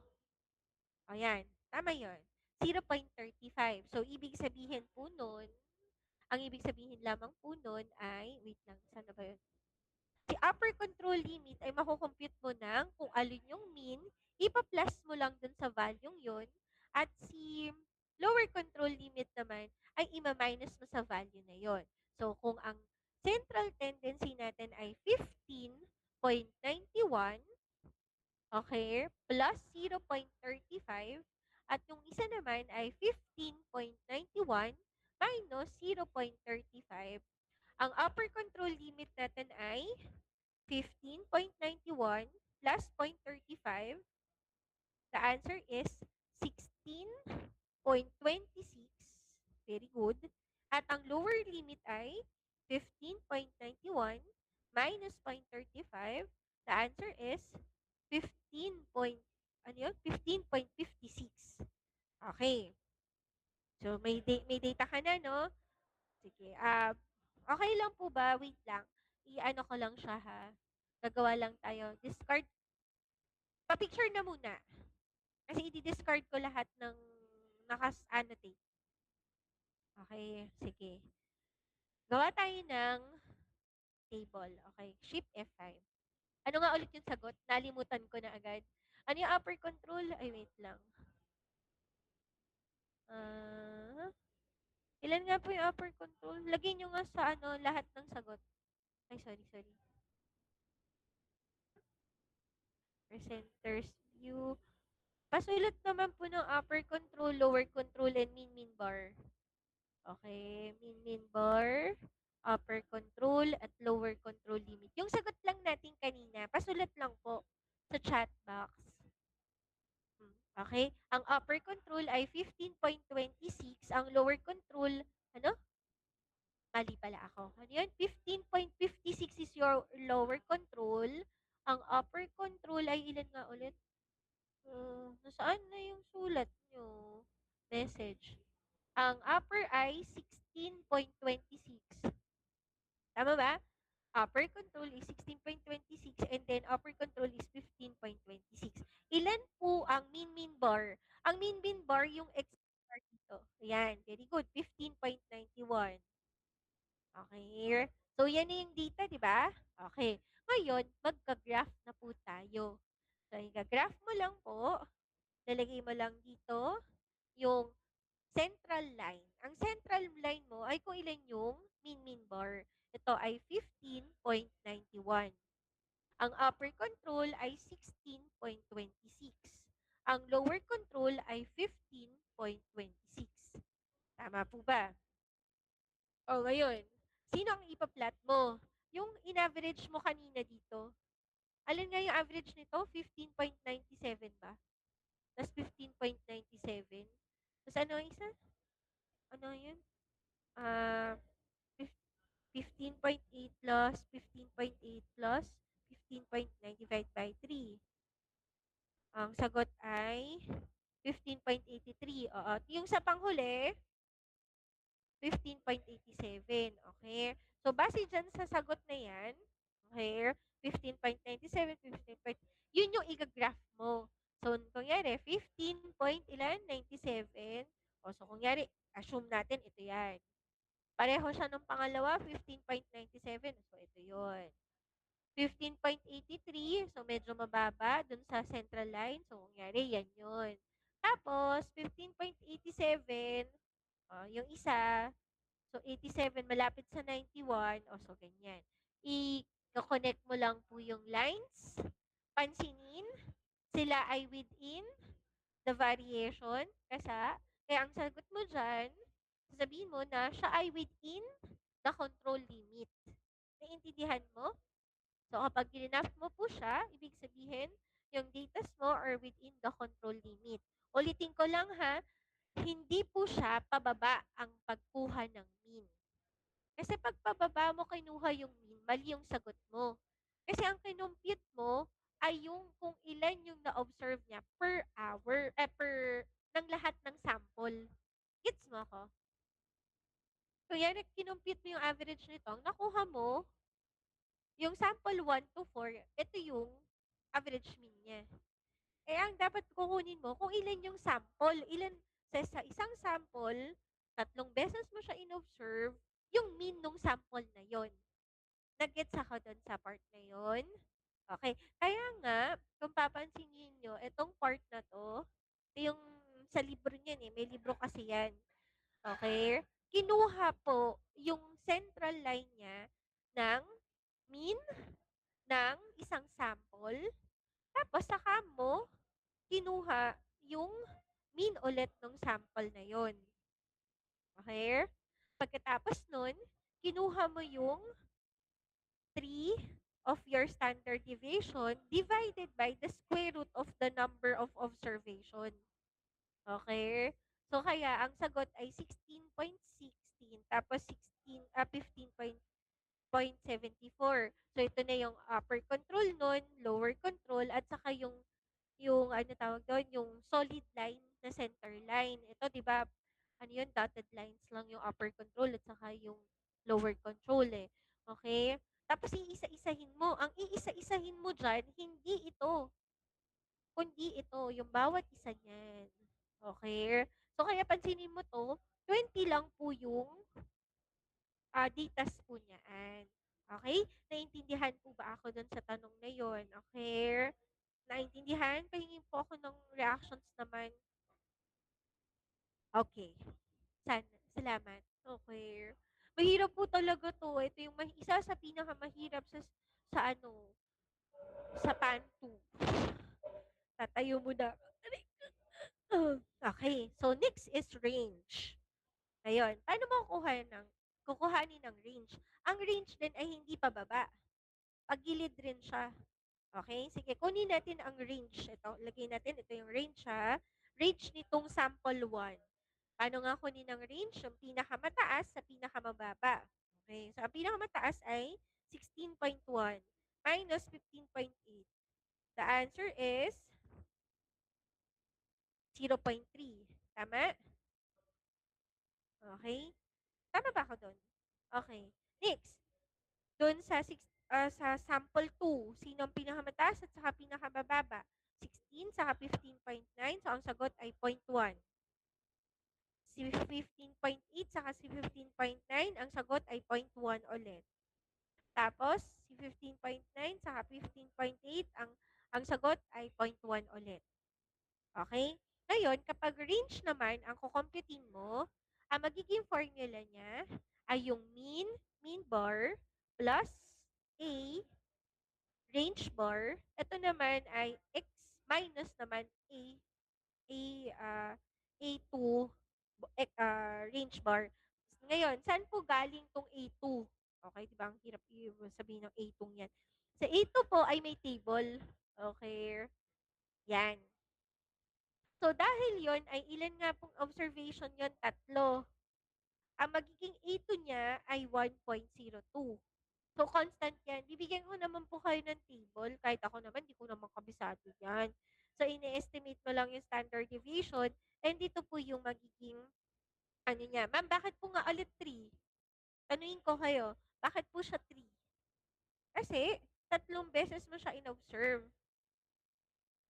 Ayan, tama yon. 0.35. So, ibig sabihin po nun, ang ibig sabihin lamang po nun ay, wait lang, saan na ba yun? Si upper control limit ay makukompute mo ng kung alin yung mean, ipa-plus mo lang dun sa value yun, at si lower control limit naman ay ima-minus mo sa value na yon. So, kung ang central tendency natin ay 15.91, okay, plus 0.35, at yung isa naman ay 15.91 minus 0.35, ang upper control limit natin ay 15.91 plus 0.35. The answer is 16.26. Very good. At ang lower limit ay 15.91 minus 0.35. The answer is 15 point, ano yun? 15.56. Okay. So, may data ka na, no? Sige. Okay lang po ba? Wait lang. I-ano ko lang siya, ha? Gagawa lang tayo. Discard. Pa-picture na muna. Kasi i-discard ko lahat ng nakas-annotate. Okay, sige. Gawa tayo ng table. Okay, Shift F5. Ano nga ulit yung sagot? Nalimutan ko na agad. Ano yung upper control? Ay, wait lang. Ah, ilan nga po yung upper control? Lagyan nyo nga sa lahat ng sagot. Ay, sorry. Presenters view. Pasulat naman po ng upper control, lower control, and min bar. Okay, min bar, upper control, at lower control limit. Yung sagot lang natin kanina, pasulat lang po sa chat box. Okay, ang upper control ay 15.26, ang lower control, ano? Mali pala ako. Ano yun? 15.56 is your lower control. Ang upper control ay ilan nga ulit? Nasaan na yung sulat nyo? Message. Ang upper ay 16.26. Tama ba? Upper control is 16.26 and then upper control is 15.26. Ilan po ang min bar? Ang min bar yung x bar dito. Ayan, very good. 15.91. Okay. So, yan na yung data, di ba? Okay. Ngayon, magka-graph na po tayo. So, i-graph mo lang po. Lalagay mo lang dito yung central line. Ang central line mo ay kung ilan yung min bar. Ito ay 15.91. Ang upper control ay 16.26. Ang lower control ay 15.26. Tama po ba? O, ngayon, sino ang ipa-plot mo? Yung in-average mo kanina dito. Alin nga yung average nito? 15.97 ba? Tapos 15.97. Tapos ano ang isa? Ano yun? Ah, 15.8 plus 15.8 plus 15.9 divided by 3. Ang sagot ay 15.83. Oo. Yung sa panghuli, 15.87. Okay? So, base dyan sa sagot na yan, okay, 15.97, 15. Yun yung i-graph mo. So, kung assume natin ito yan. Pareho siya nung pangalawa, 15.97. So, ito yon. 15.83, so medyo mababa dun sa central line. So, nangyari, yan yun. Tapos, 15.87, yung isa, so 87 malapit sa 91, o so ganyan. I-connect mo lang po yung lines. Pansinin, sila ay within the variation. Kaya ang sagot mo dyan, sasabihin mo na siya ay within the control limit. Naiintindihan mo? So, kapag ginaf mo po siya, ibig sabihin, yung datas mo are within the control limit. Ulitin ko lang ha, hindi po siya pababa ang pagkuha ng mean. Kasi pag pababa mo kinuha yung mean, mali yung sagot mo. Kasi ang kinompute mo ay yung kung ilan yung na-observe niya per hour, ng lahat ng sample. Gets mo ako? So, yan, kinompute mo yung average nito. Ang nakuha mo, yung sample 1 to 4, ito yung average mean niya. Eh, ang dapat kukunin mo, kung ilan yung sample, sa isang sample, 3 beses mo siya in-observe, yung mean nung sample na yon. Nag-gets ako dun sa part na yon? Okay. Kaya nga, kung papansinin nyo, itong part na to, yung sa libro niyan eh, may libro kasi yan. Okay? Kinuha po yung central line niya ng mean ng isang sample. Tapos, saka mo kinuha yung mean ulit ng sample na yon. Okay? Pagkatapos nun, kinuha mo yung 3 of your standard deviation divided by the square root of the number of observation. Okay? So, kaya ang sagot ay 16.16 tapos 15.74. So, ito na yung upper control nun, lower control, at saka yung ano tawag doon, yung solid line na center line. Ito, di ba, ano yun, dotted lines lang yung upper control at saka yung lower control eh. Okay? Tapos, iisa-isahin mo. Ang iisa-isahin mo dyan, hindi ito, kundi ito, yung bawat isa niyan. Okay? So, kaya pansinin mo to, 20 lang po yung datas po niyaan. Okay? Naintindihan po ba ako dun sa tanong na yon? Okay? Naintindihan? Pahingin po ako ng reactions naman. Okay. Salamat. Okay. Mahirap po talaga to. Ito yung isa sa pinakamahirap sa ano, sa pantu. Tatayo mo na. Okay. So, next is range. Ayun. Paano mo kukuhanin ng range? Ang range din ay hindi pababa. Pagilid rin siya. Okay? Sige, kunin natin ang range. Ito, lagay natin. Ito yung range ha. Range nitong sample 1. Paano nga kunin ang range? Yung pinakamataas sa pinakamababa. Okay? So, ang pinakamataas ay 16.1 minus 15.8. The answer is 0.3. Tama? Okay? Tama ba ako doon? Okay. Next. Doon sa sample 2, sino ang pinakamataas at saka pinakamababa? 16 saka 15.9. So, ang sagot ay 0.1. Si 15.8 saka si 15.9, ang sagot ay 0.1 ulit. Tapos, si 15.9 saka 15.8, ang sagot ay 0.1 ulit. Okay? Ngayon, kapag range naman ang kukomputin mo, ang magiging formula niya ay yung mean bar, plus A, range bar. Ito naman ay X minus naman A, A2, range bar. Ngayon, saan po galing tong A2? Okay, di ba? Ang hirap sabihin ng A2 yan. Sa A2 po ay may table. Okay. Yan. So, dahil yon ay ilan nga pong observation yon? 3. Ang magiging A2 niya ay 1.02. So, constant yan. Bibigyan ko naman po kayo ng table. Kahit ako naman, di ko naman kabisado yan. So, ini-estimate mo lang yung standard deviation. And dito po yung magiging, ano niya. Ma'am, bakit po nga ulit 3? Tanuin ko kayo, bakit po siya 3? Kasi, 3 beses mo siya in-observe.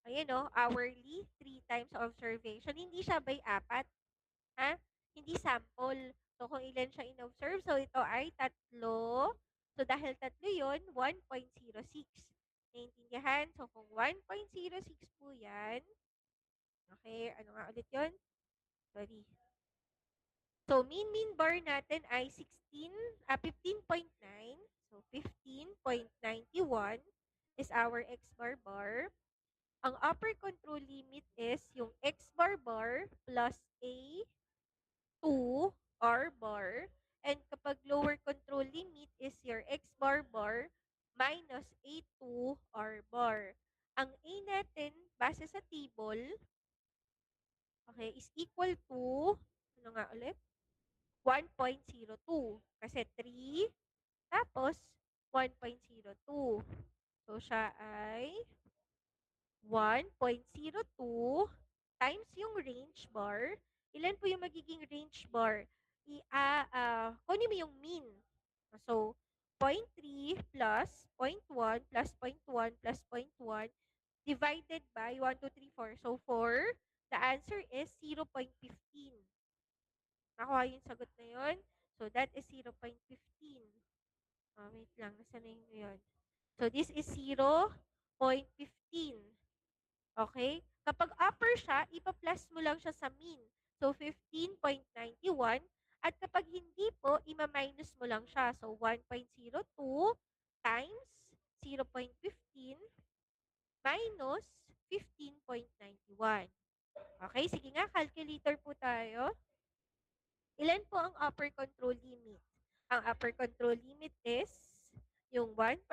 Ayan o, hourly, 3 times observation. Hindi siya by 4. Ha? hindi sample. So, kung ilan siya in-observe, so ito ay tatlo. So, dahil tatlo yun, 1.06. Naintindihan? So, kung 1.06 po yan, okay, ano nga ulit yun? Sorry. So, mean bar natin ay 15.9. So, 15.91 is our X bar. Ang upper control limit is yung X bar plus A 2 R bar. And kapag lower control limit is your X bar minus A2 R bar. Ang A natin, base sa table, okay, is equal to, ano nga ulit? 1.02. Kasi 3, tapos 1.02. So, siya ay 1.02 times yung range bar. Ilan po yung magiging range bar? Kunin mo yung mean. So, 0.3 plus 0.1 plus 0.1 plus 0.1 divided by 1, 2, 3, 4. So, 4. The answer is 0.15. Nakuha yung sagot na yun. So, that is 0.15. Wait lang. Nasaan na yun? So, this is 0.15. Okay? Kapag upper siya, ipa-plus mo lang siya sa mean. So, 15.91. At kapag hindi po, ima-minus mo lang siya. So, 1.02 times 0.15 minus 15.91. Okay? Sige nga, calculator po tayo. Ilan po ang upper control limit? Ang upper control limit is yung 1.02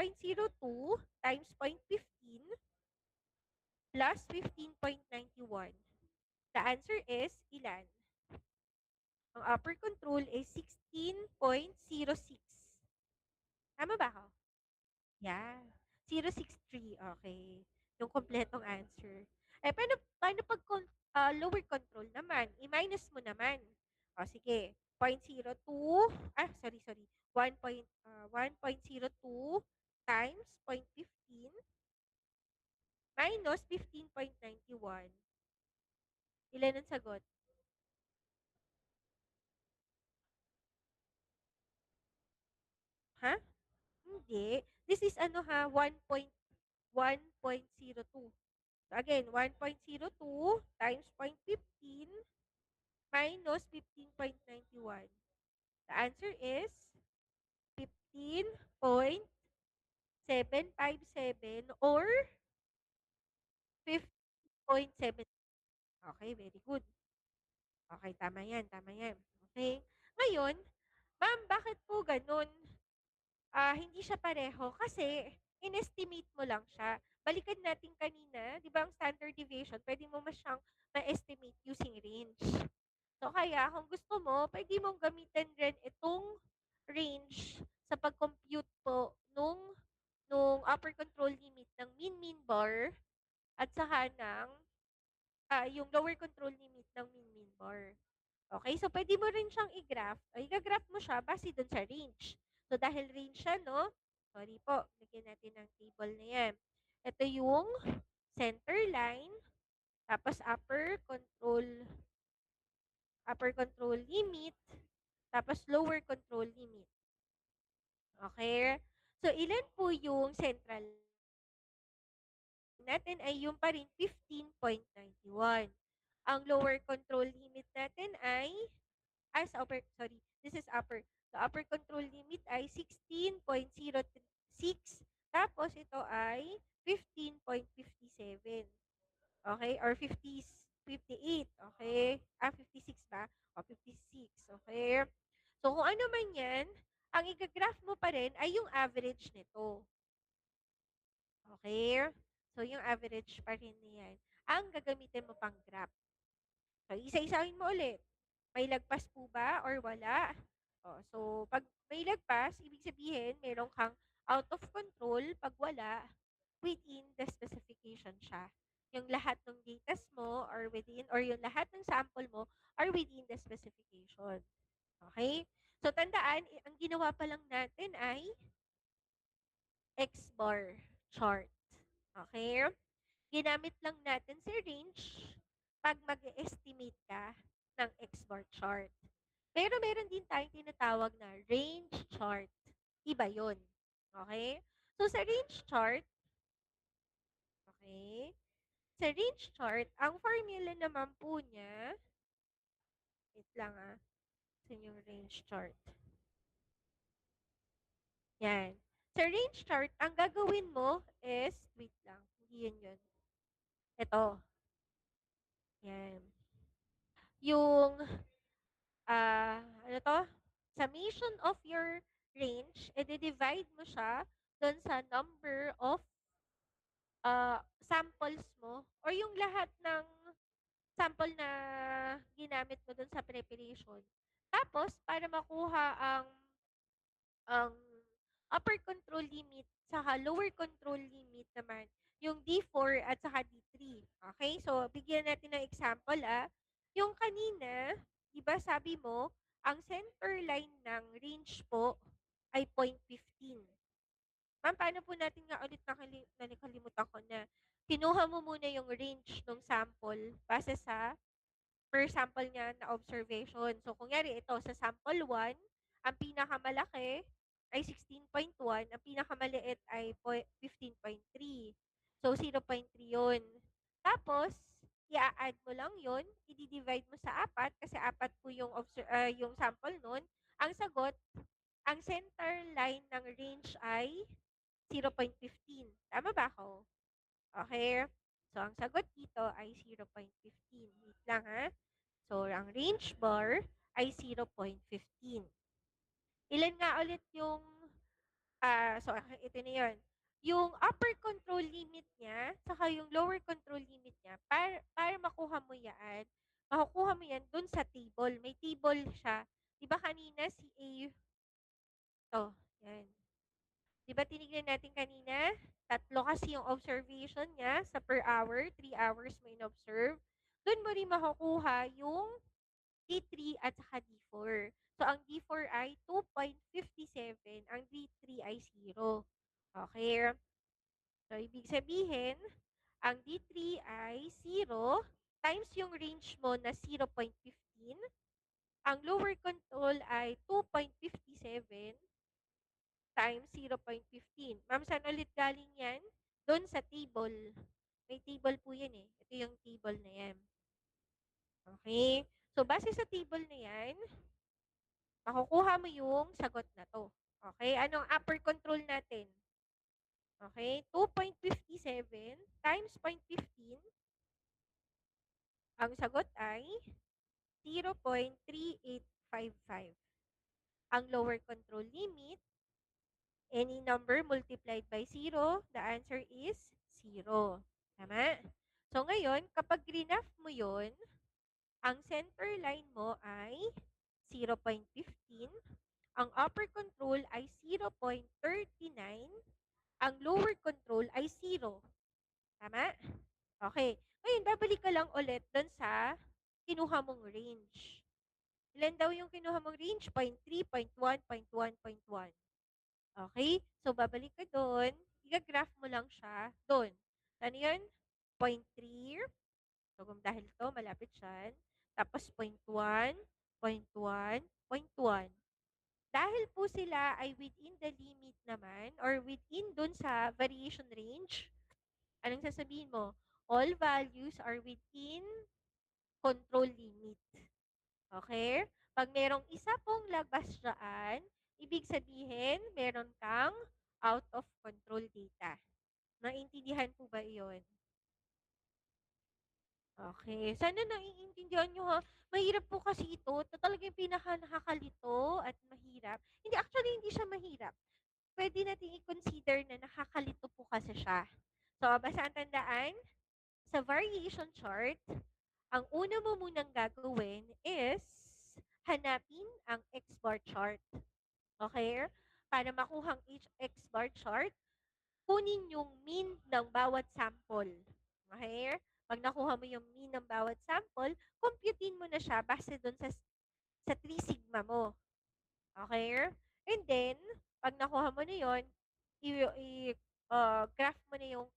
times 0.15 plus 15.91. The answer is ilan? Ang upper control is 16.06. Tama ba ako? Yeah. 063. Okay. Yung kompletong answer. Eh, paano pag lower control naman? I-minus mo naman. O, sige. 0.02, sorry. 1.02 times 0.15 minus 15.91. Ilan ang sagot? Ha? Hindi. This is ano ha, 1.02. So again, 1.02 times 0.15 minus 15.91. The answer is 15.757 or 50.7. Okay, very good. Okay, tama yan, tama yan. Okay. Ngayon, ma'am, bakit po ganun? Hindi siya pareho kasi inestimate mo lang siya. Balikan natin kanina, 'di ba ang standard deviation, pwede mo siyang ma-estimate using range. So kaya kung gusto mo, pwede mong gamitin rin itong range sa pag-compute po nung upper control limit ng mean bar at saka ng yung lower control limit ng mean bar. Okay, so pwede mo rin siyang i-graph. I-graph mo siya base dun sa range. So dahil range siya, no? Sorry po, lagyan natin ng table na yan. Ito yung center line, tapos upper control limit, tapos lower control limit. Okay? So ilan po yung central natin ay yung pa rin 15.91. Ang lower control limit natin ay this is upper. The upper control limit ay 16.06. Tapos ito ay 15.57. Okay? Or 58. Okay? 56 ba? O, 56. Okay? So, kung ano man yan, ang i-graph mo pa rin ay yung average nito. Okay? So, yung average pa rin niyan. Ang gagamitin mo pang graph. So, isa-isahin mo ulit. May lagpas po ba or wala? So, pag may lagpas, ibig sabihin, meron kang out of control. Pag wala, within the specification siya. Yung lahat ng datas mo or within, or yung lahat ng sample mo are within the specification. Okay? So, tandaan, ang ginawa pa lang natin ay X-bar chart. Okay? Ginamit lang natin si range pag mag-estimate ka ng X-bar chart. Pero meron din tayong tinatawag na range chart. Iba yun. Okay? So, sa range chart, okay, sa range chart, ang formula naman po niya, wait lang sa yung range chart. Yan. Sa range chart, ang gagawin mo is, wait lang, hindi yun. Ito. Yan. Yung, ano to? Summation of your range, i-divide mo siya doon sa number of samples mo or yung lahat ng sample na ginamit mo doon sa preparation. Tapos, para makuha ang upper control limit saka lower control limit naman, yung D4 at saka D3. Okay? So, bigyan natin ng example Yung kanina, di ba sabi mo, ang center line ng range po ay 0.15. Ma'am, paano po natin nga ulit nakalimutan ko na kinuha mo muna yung range ng sample base sa per sample niya na observation. So, kunyari ito, sa sample 1, ang pinakamalaki ay 16.1, ang pinakamaliit ay 15.3. So, 0.3 yun. Tapos, i-add mo lang yun, i-divide mo sa 4, kasi 4 po yung sample nun. Ang sagot, ang center line ng range ay 0.15. Tama ba ako? Okay? So, ang sagot dito ay 0.15. Wait lang So, ang range bar ay 0.15. Ilan nga ulit yung, ito na yun. Yung upper control limit niya, saka yung lower control limit niya, para makuha mo yan, makukuha mo yan dun sa table. May table siya. Diba kanina si A, to, yan. Di ba tinignan natin kanina? Tatlo kasi yung observation niya sa per hour. 3 hours mo in-observe. Doon mo rin makukuha yung D3 at saka D4. So, ang D4 ay 2.57. Ang D3 ay 0. Okay? So, ibig sabihin, ang D3 ay 0 times yung range mo na 0.15. Ang lower control ay 2.57 times 0.15. Ma'am, saan ulit galing yan? Doon sa table. May table po yan eh. Ito yung table na yan. Okay? So, base sa table na yan, makukuha mo yung sagot na to. Okay? Anong upper control natin? Okay? 2.57 times 0.15. Ang sagot ay 0.3855. Ang lower control limit, any number multiplied by 0, the answer is 0. Tama? So, ngayon, kapag grinaph mo yon, ang center line mo ay 0.15, ang upper control ay 0.39, ang lower control ay 0. Tama? Okay. Ngayon, babalik ka lang ulit dun sa kinuha mong range. Ilan daw yung kinuha mong range? 0.3, 0.1, 0.1, 0.1. Okay? So, babalik ka doon. I-graph mo lang siya doon. Ano yun? 0.3. So, kung dahil to, malapit siya. Tapos, 0.1, 0.1, 0.1. Dahil po sila ay within the limit naman or within dun sa variation range, anong sasabihin mo? All values are within control limit. Okay? Pag merong isa pong labas dyan, ibig sabihin, meron kang out of control data. Naintindihan po ba iyon? Okay. Sana naiintindihan nyo Mahirap po kasi ito. Ito talaga yung pinaka nakakalito at mahirap. Hindi, actually, hindi siya mahirap. Pwede natin i-consider na nakakalito po kasi siya. So, basta ang tandaan, sa variation chart, ang una mo munang gagawin is hanapin ang X-bar chart. Okay? Para makuha ang X-bar chart, kunin yung mean ng bawat sample. Okay? Pag nakuha mo yung mean ng bawat sample, computein mo na siya base dun sa 3 sigma mo. Okay? And then, pag nakuha mo na yun, graph mo na yung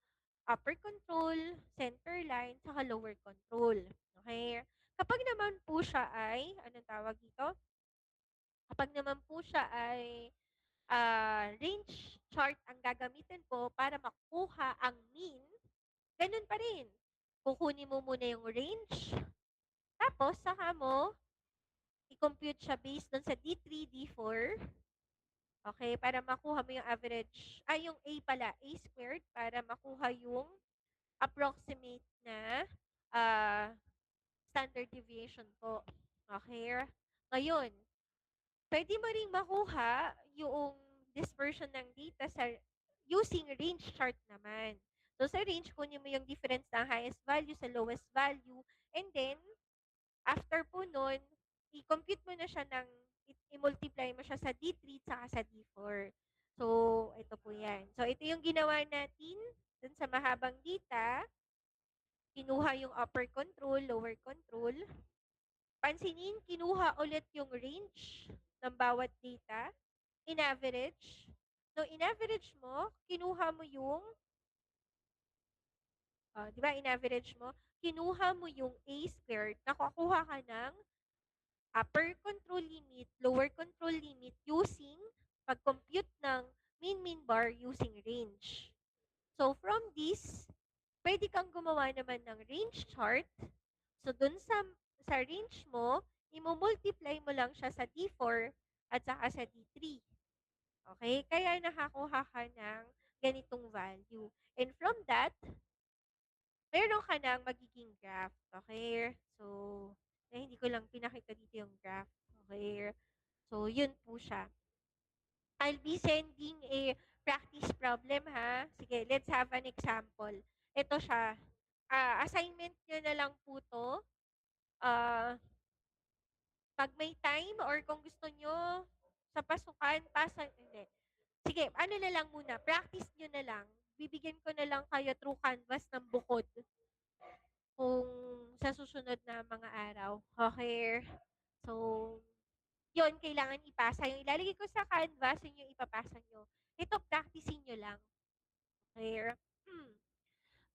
upper control, center line, saka lower control. Okay? Kapag naman po siya ay, anong tawag dito? Kapag naman po siya ay range chart ang gagamitin po para makuha ang mean, ganun pa rin. Kukunin mo muna yung range, tapos saka mo i-compute siya based dun sa D3, D4. Okay, para makuha mo yung average, yung A pala, A squared, para makuha yung approximate na ah, standard deviation po. Okay? Ngayon, pwede mo ring makuha yung dispersion ng data sa using range chart naman. So, sa range, kunin mo yung difference ng highest value sa lowest value. And then, after po nun, i-compute mo na siya i-multiply mo siya sa D3 at sa D4. So, ito po yan. So, ito yung ginawa natin dun sa mahabang data. Kinuha yung upper control, lower control. Pansinin, kinuha ulit yung range ng bawat data. In-average. No, in-average mo, kinuha mo yung, di ba, in-average mo, kinuha mo yung A squared, nakakuha ka ng upper control limit, lower control limit using pag-compute ng mean bar using range. So, from this, pwede kang gumawa naman ng range chart. So, dun sa range mo, i-multiply mo lang siya sa D4 at saka sa D3. Okay? Kaya nakakuha ka ng ganitong value. And from that, meron ka ng magiging graph. Okay? So, hindi ko lang pinakita dito yung graph. Okay? So, yun po siya. I'll be sending a practice problem, ha? Sige, let's have an example. Ito siya. Assignment nyo na lang po to. Pag may time or kung gusto nyo sa pasukan, hindi. Sige, ano na lang muna, practice nyo na lang. Bibigyan ko na lang kayo through Canvas ng bukod kung sa susunod na mga araw. Okay? So, yun, kailangan ipasa. Yung ilalagay ko sa Canvas, yun yung ipapasa nyo. Ito, practicing nyo lang. Okay?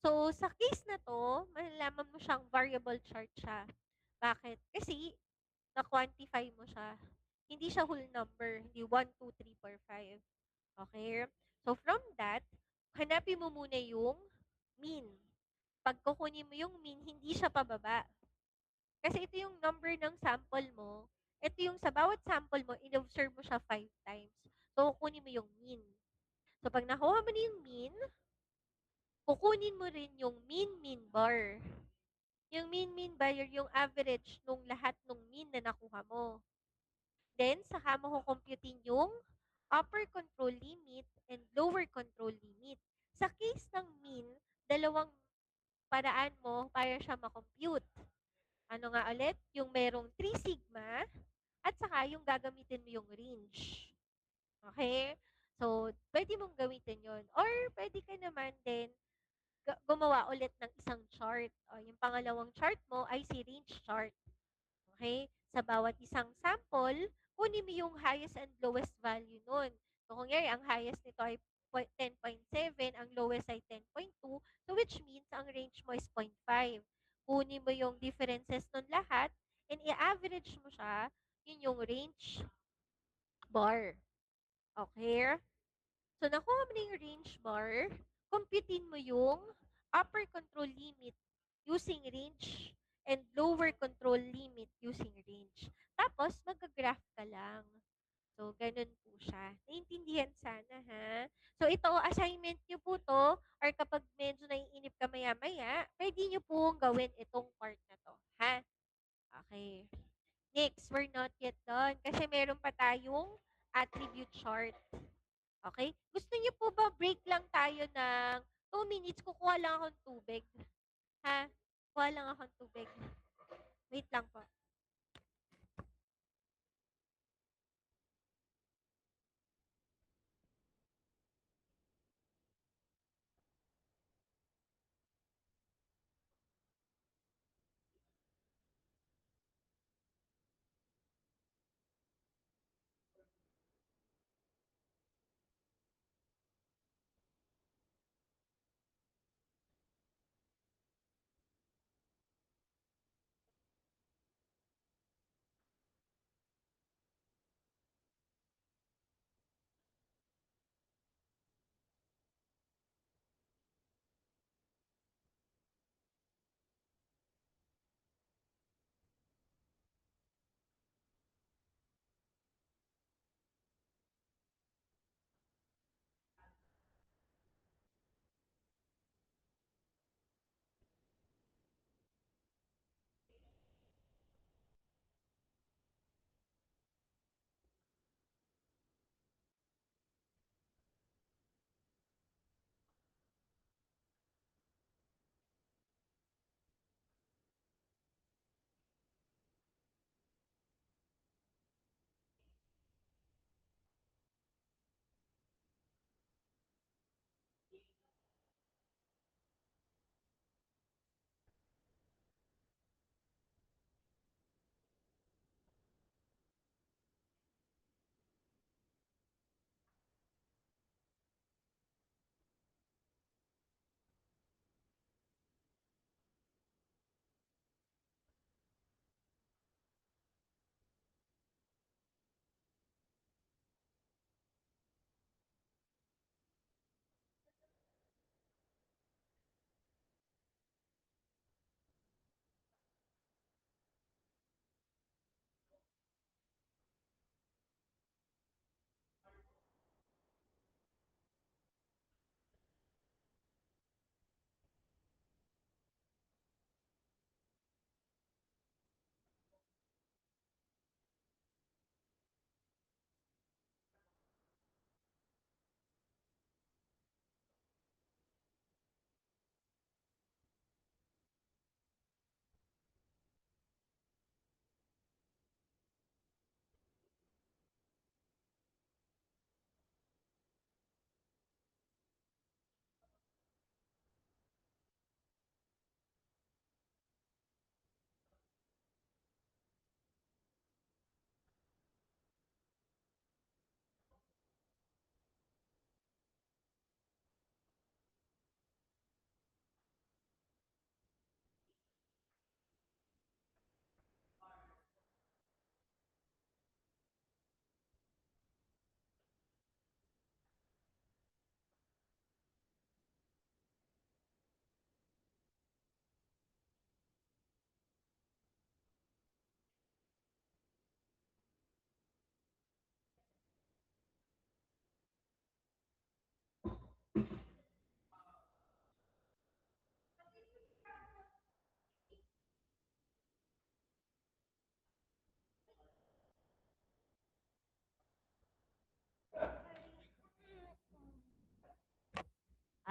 So, sa case na to, malalaman mo siyang variable chart siya. Bakit? Kasi, na-quantify mo siya. Hindi siya whole number. Hindi 1, 2, 3, 4, 5. Okay? So, from that, hanapin mo muna yung mean. Pag kukunin mo yung mean, hindi siya pababa. Kasi ito yung number ng sample mo. Ito yung sa bawat sample mo, in-observe mo siya 5 times. So, kukunin mo yung mean. So, pag nakuha mo na yung mean, kukunin mo rin yung mean bar. Yung mean bar, yung average nung lahat ng mean na nakuha mo. Then, saka mo kukumputin yung upper control limit and lower control limit. Sa case ng mean, dalawang paraan mo para siya makompute. Ano nga ulit? Yung merong 3 sigma at saka yung gagamitin mo yung range. Okay? So, pwede mong gamitin yon. Or, pwede ka naman din gumawa ulit ng isang chart. O, yung pangalawang chart mo ay si range chart. Okay? Sa bawat isang sample, kunin mo yung highest and lowest value nun. So, kung yan, ang highest nito ay 10.7, ang lowest ay 10.2, so which means ang range mo is 0.5. Kunin mo yung differences nun lahat, and i-average mo siya, yun yung range bar. Okay? So, nakuha mo na yung range bar, computein mo yung upper control limit using range and lower control limit using range. Tapos, mag-graph ka lang. So, ganun po siya. Naintindihan sana, ha? So, ito, assignment nyo po to, or kapag medyo naiinip ka maya-maya, pwede nyo pong gawin itong part na to, ha? Okay. Next, we're not yet done kasi meron pa tayong attribute chart. Okay? Gusto niyo po ba break lang tayo ng 2 minutes? Kukuha lang akong tubig. Ha? Kuha lang akong tubig. Wait lang po.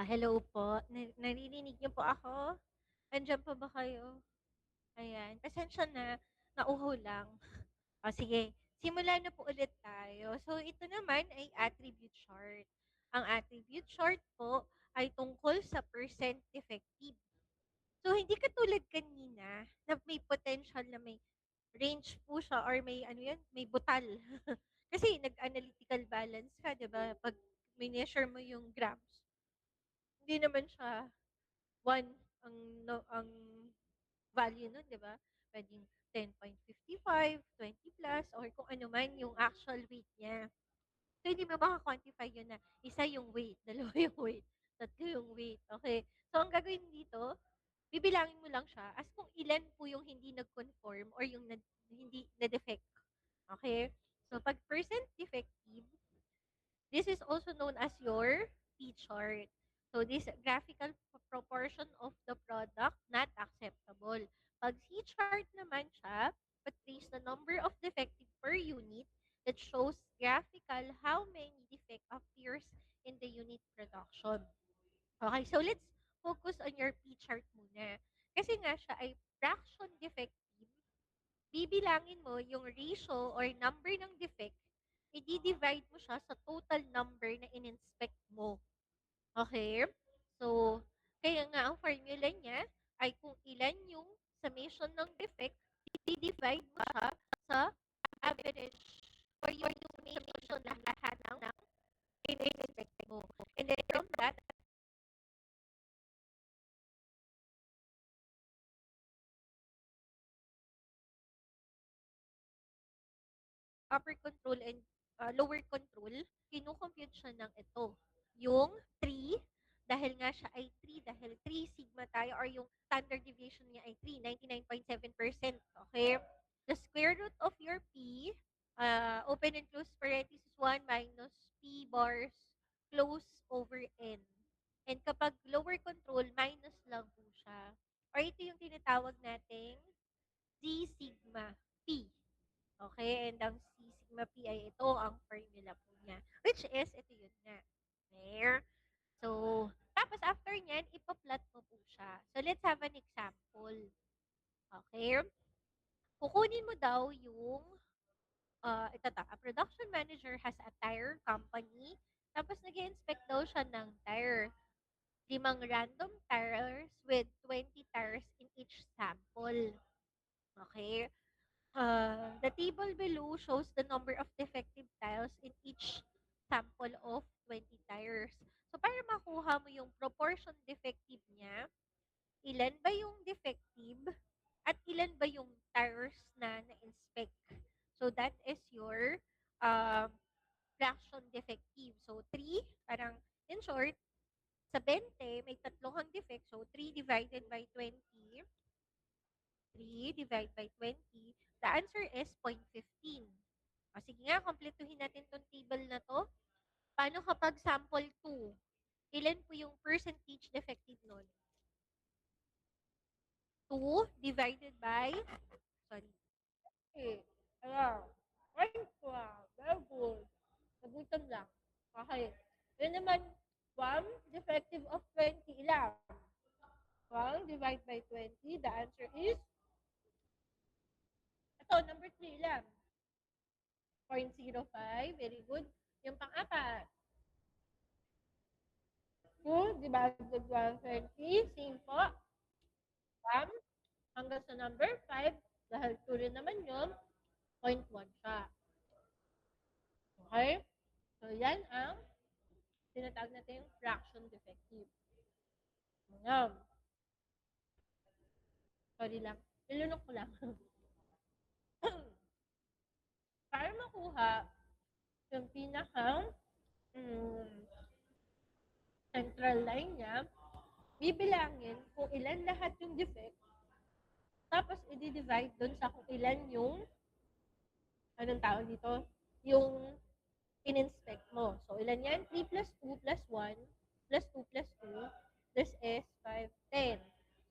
Hello po. Naririnig niyo po ako? Andiyan pa ba kayo? Ayan. Pasensya na, nauho lang. O sige, simulan na po ulit tayo. So, ito naman ay attribute chart. Ang attribute chart po ay tungkol sa percent effective. So, hindi katulad kanina na may potential na may range po siya or may ano yan, may butal. Kasi nag-analytical balance ka, di ba? Pag measure mo yung grams, hindi naman siya 1 ang no, ang value nun, 'di ba? Puwedeng 10.55, 20 plus, or kung ano man yung actual weight niya. So, hindi mo maka-quantify yun na isa yung weight, dalawa yung weight, tatlo yung weight, okay? So, ang gagawin dito, bibilangin mo lang siya as kung ilan po yung hindi nag-conform or yung hindi na-defect. Okay? So, pag percent defective, this is also known as your P-chart. So, this graphical proportion of the product not acceptable. Pag C-chart naman siya, portrays the number of defective per unit that shows graphical how many defect appears in the unit production. Okay, so let's focus on your P-chart muna. Kasi nga siya ay fraction defective, bibilangin mo yung ratio or number ng defect, i-divide mo siya sa total number na in-inspect mo. Okay? So, kaya nga ang formula niya ay kung ilan yung summation ng defect, i-divide mo siya sa average or yung summation ng lahat ng in-inspect mo. And then from that, upper control and lower control, kino-compute siya ng ito. Yung 3, dahil nga siya ay 3, dahil 3 sigma tayo, or yung standard deviation niya ay 3, 99.7%. Okay? The square root of your P, open and close parenthesis 1 minus P bars close over N. And kapag lower control, minus lang po siya. Or ito yung tinatawag nating D sigma P. Okay, and ang C sigma P ay ito ang formula po niya. Which is, ito yun nga. There. So, tapos after nyan, ipa-plot mo po siya. So, let's have an example. Okay? Kukunin mo daw yung, ito ta, a production manager has a tire company, tapos nag-inspect daw siya ng tire. 5 random tires with 20 tires in each sample. Okay? The table below shows the number of defective tiles in each sample of 20 tires. So, para makuha mo yung proportion defective niya, ilan ba yung defective at ilan ba yung tires na na-inspect. So, that is your fraction defective. So, 3, parang in short, sa 20, may tatlong defect. So, 3 divided by 20, 3 divided by 20, the answer is 0.15. O, sige nga, kompletuhin natin tong table na to. Paano kapag sample 2? Ilan po yung percentage defective nun? 2 divided by, sorry. Okay. Ayan. 0.12. Very good. Nagutom lang. Okay. Yun naman, 1 defective of 20, ilan? 1 divided by 20, the answer is, ito, number 3, ilan? 0.05. Very good. Yung pang-apat, 2 divided by 20. Same po. Hanggang sa number 5, dahil 2 rin naman yun, 0.1 siya. Okay? So, yan ang tinatawag natin yung fraction defective. Ngayon, sorry lang. Nilunok ko lang. Para makuha yung pinaka central line niya, bibilangin kung ilan lahat yung defect, tapos i-divide dun sa kung ilan yung, anong tawag dito, yung in-inspect mo. So, ilan yan? 3 plus 2 plus 1 plus 2 plus 2. This is 5, 10.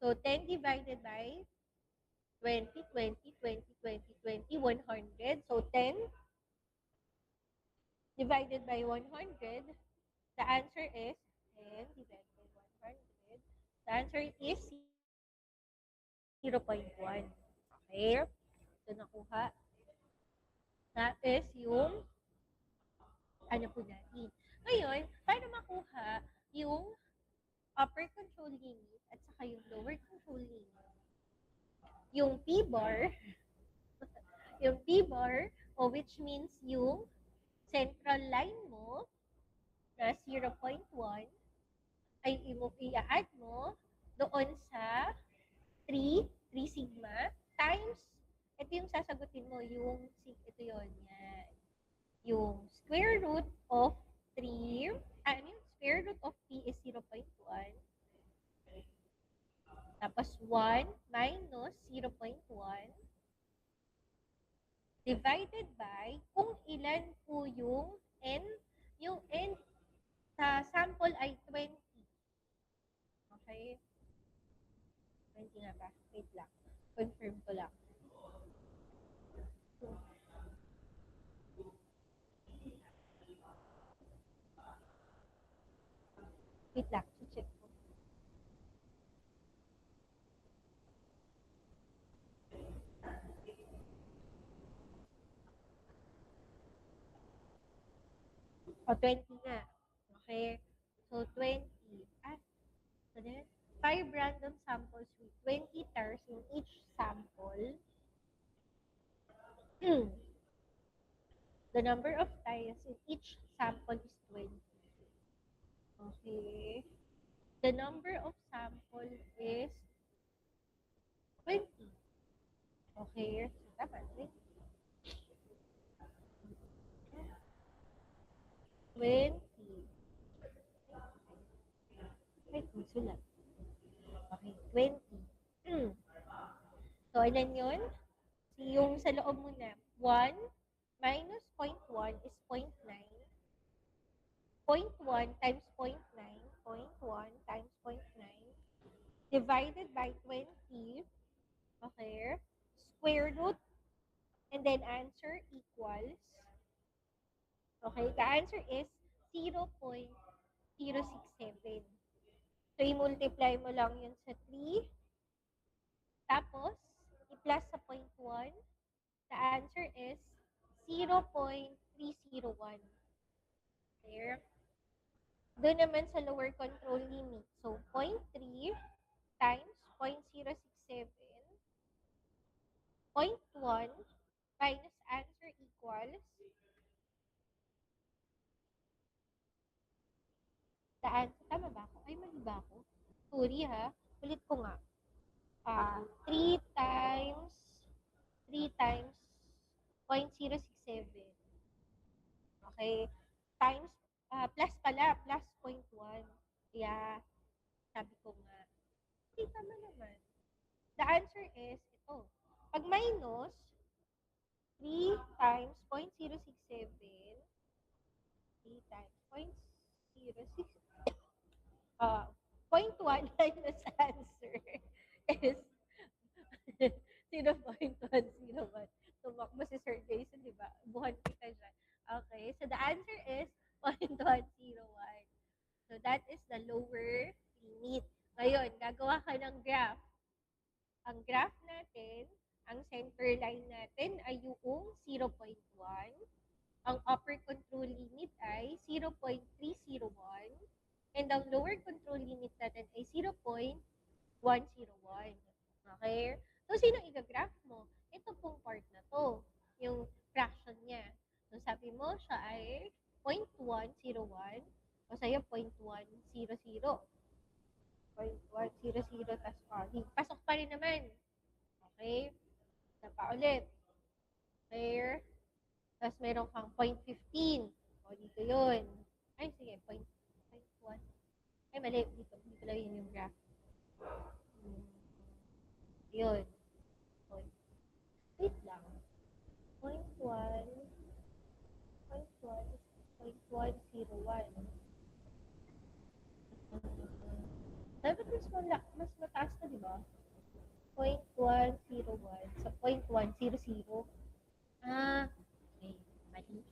So, 10 divided by 20, 20, 20, 20, 20, 100. So, 10 divided by 100, the answer is 10 divided The answer is 0.1. Okay? Ito nakuha. That is yung ano po natin. Ngayon, para makuha yung upper control limit at saka yung lower control limit, yung p-bar, o which means yung central line mo na 0.1 ay i-add mo doon sa 3 sigma times, ito yung sasagutin mo, ito yun, yan. Yung square root of 3, yung square root of p is 0.1, tapos 1 minus 0.1 divided by kung ilan po yung n sa sample ay 20. Okay? 20 nga ba? Wait lang. Confirm ko lang. Wait lang. Check ko. O, 20 nga. Okay? So, 20. So then, 5 random samples with 20 tires in each sample. The number of tires in each sample is 20. Okay? The number of samples is 20. Okay? So, tama. 20. 20. Ay, sulat. Okay, 20. So, ilan yun? Yung sa loob mo na, 1 minus 0.1 is 0.9. 0.1 times 0.9, 0.1 times 0.9, divided by 20, okay, square root, and then answer equals, okay, the answer is 0.067. So, i-multiply mo lang yun sa 3, tapos, i-plus sa 0.1, the answer is 0.301. There. Doon naman sa lower control limit. So, 0.3 times 0.067, 0.1 minus answer equals, the answer, tama ba ako? Ay, mali ba ako? Sorry ha, ulit ko nga. 3 times 0.067. Okay? Times, plus pala, plus 0.1. Kaya, sabi ko nga, okay, tama naman. The answer is ito. Pag minus 3 times 0.067, 3 times 0.067, 0.1 minus answer is 0.101. Tumakbo si Sir Jason, di ba? Buhan kita dyan. Okay, so the answer is 0.101. So that is the lower limit. Ngayon, gagawa ka ng graph. Ang graph natin, ang center line natin ay yung 0.1. Ang upper control limit ay 0.301. And ang lower control limit natin ay 0.101. Okay? So, sino i-graph mo? Ito pong part na to. Yung fraction niya. So, sabi mo, siya ay 0.101 o sa'yo 0.100. 0.100 tas pasok pa rin naman. Okay? Isa pa ulit. There. Tapos meron kang 0.15. O, dito yun. Ay, sige, 0.1. Ay, mali. Dito. Dito lang yun yung graph. Yun. Wait lang. 0.1. 0.1 is 0.101. Dapat mas mataas na, di ba? 0.101 sa 0.100. Okay. Mali.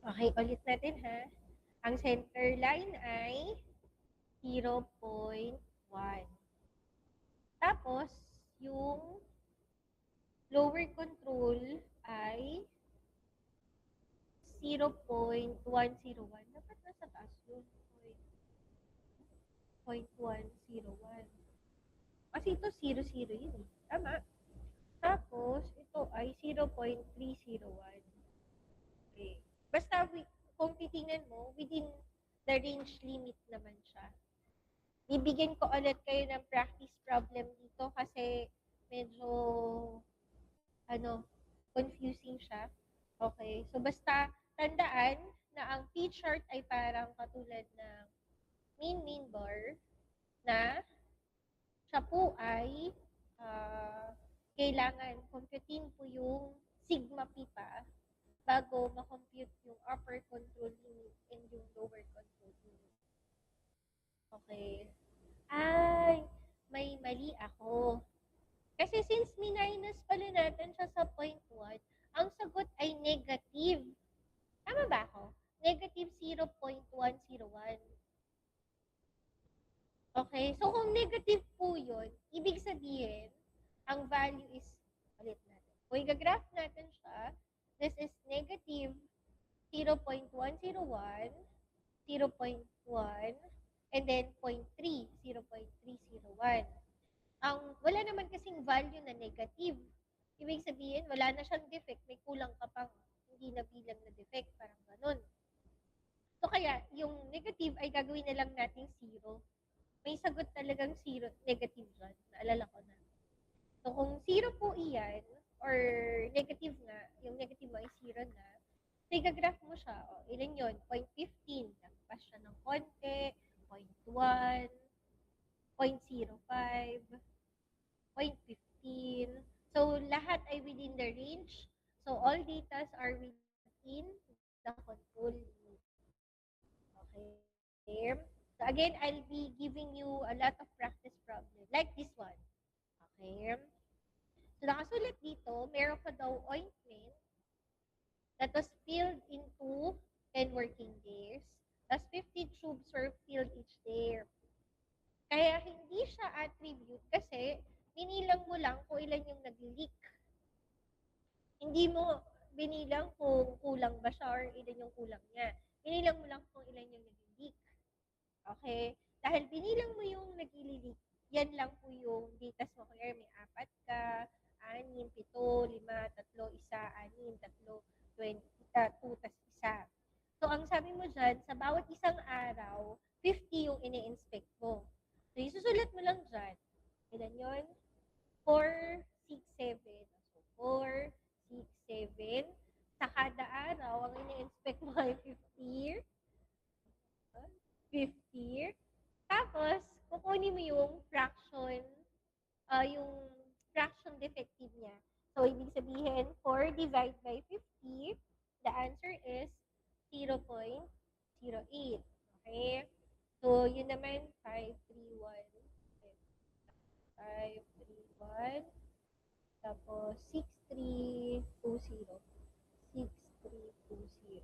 Okay, ulit natin ha. Ang center line ay 0.101. yung lower control ay 0.101. Dapat nasa taas yun. 0.101. Kasi ito 0, 0 yun eh. Tama. Tapos, ito ay 0.301. Okay. Basta, kung titingnan mo, within the range limit naman siya. Bibigyan ko ulit kayo ng practice problem dito kasi medyo, confusing siya. Okay. So, basta, tandaan na ang P-chart ay parang katulad ng mean bar na siya po ay kailangan computein po yung sigma p pa bago makompute yung upper control limit and yung lower control limit. Okay. Ay, may mali ako. Kasi since minus pala natin siya sa 0.1, ang sagot ay negative. Tama ba ako? Negative 0.101. Okay? So, kung negative po yun, ibig sabihin, ang value is, ulit natin. Kung i-graph natin siya, this is negative 0.101, 0.1, and then 0.3, 0.301. Wala naman kasing value na negative. Ibig sabihin, wala na siyang defect, may kulang ka pang hindi na bilang na defect, parang ganun. So, kaya, yung negative ay gagawin na lang natin 0. May sagot talagang 0, negative dyan. Naalala ko na. So, kung 0 po iyan, or negative nga, yung negative mo ay 0 na, so, i-graph mo siya. O, ilan yun? 0.15. Nagpas siya ng konti. 0.1. 0.05. 0.15. So, lahat ay within the range. So, all datas are within the control limit. Okay? So again, I'll be giving you a lot of practice problems like this one. Okay? So nakasulat dito, meron ka daw ointment that was filled into 10 working days. Tapos 50 tubes were filled each day. Kaya hindi siya attribute kasi binilang mo lang kung ilan yung nag-leak. Hindi mo binilang kung kulang ba siya or ilan yung kulang niya. Binilang mo lang kung ilan yung nag-leak. Okay? Dahil binilang mo yung nag-ililik, yan lang po yung datas mo. Kaya may 4 ka, 6, 7, 5, 3, 1, 6, 6, 20, 2, tas 1. So, ang sabi mo dyan, sa bawat isang araw, 50 yung ini-inspect mo. So, isusulat mo lang dyan. Ilan yun? 4, 6, 7. So, 4, 6, 7. Sa kada araw, ang ini-inspect mo ay 50. 50. Tapos, kukunin mo yung fraction defective niya. So, ibig sabihin, 4 divided by 50, the answer is 0.08. Okay? So, yun naman, 531. 531. Tapos, 6320. 6320.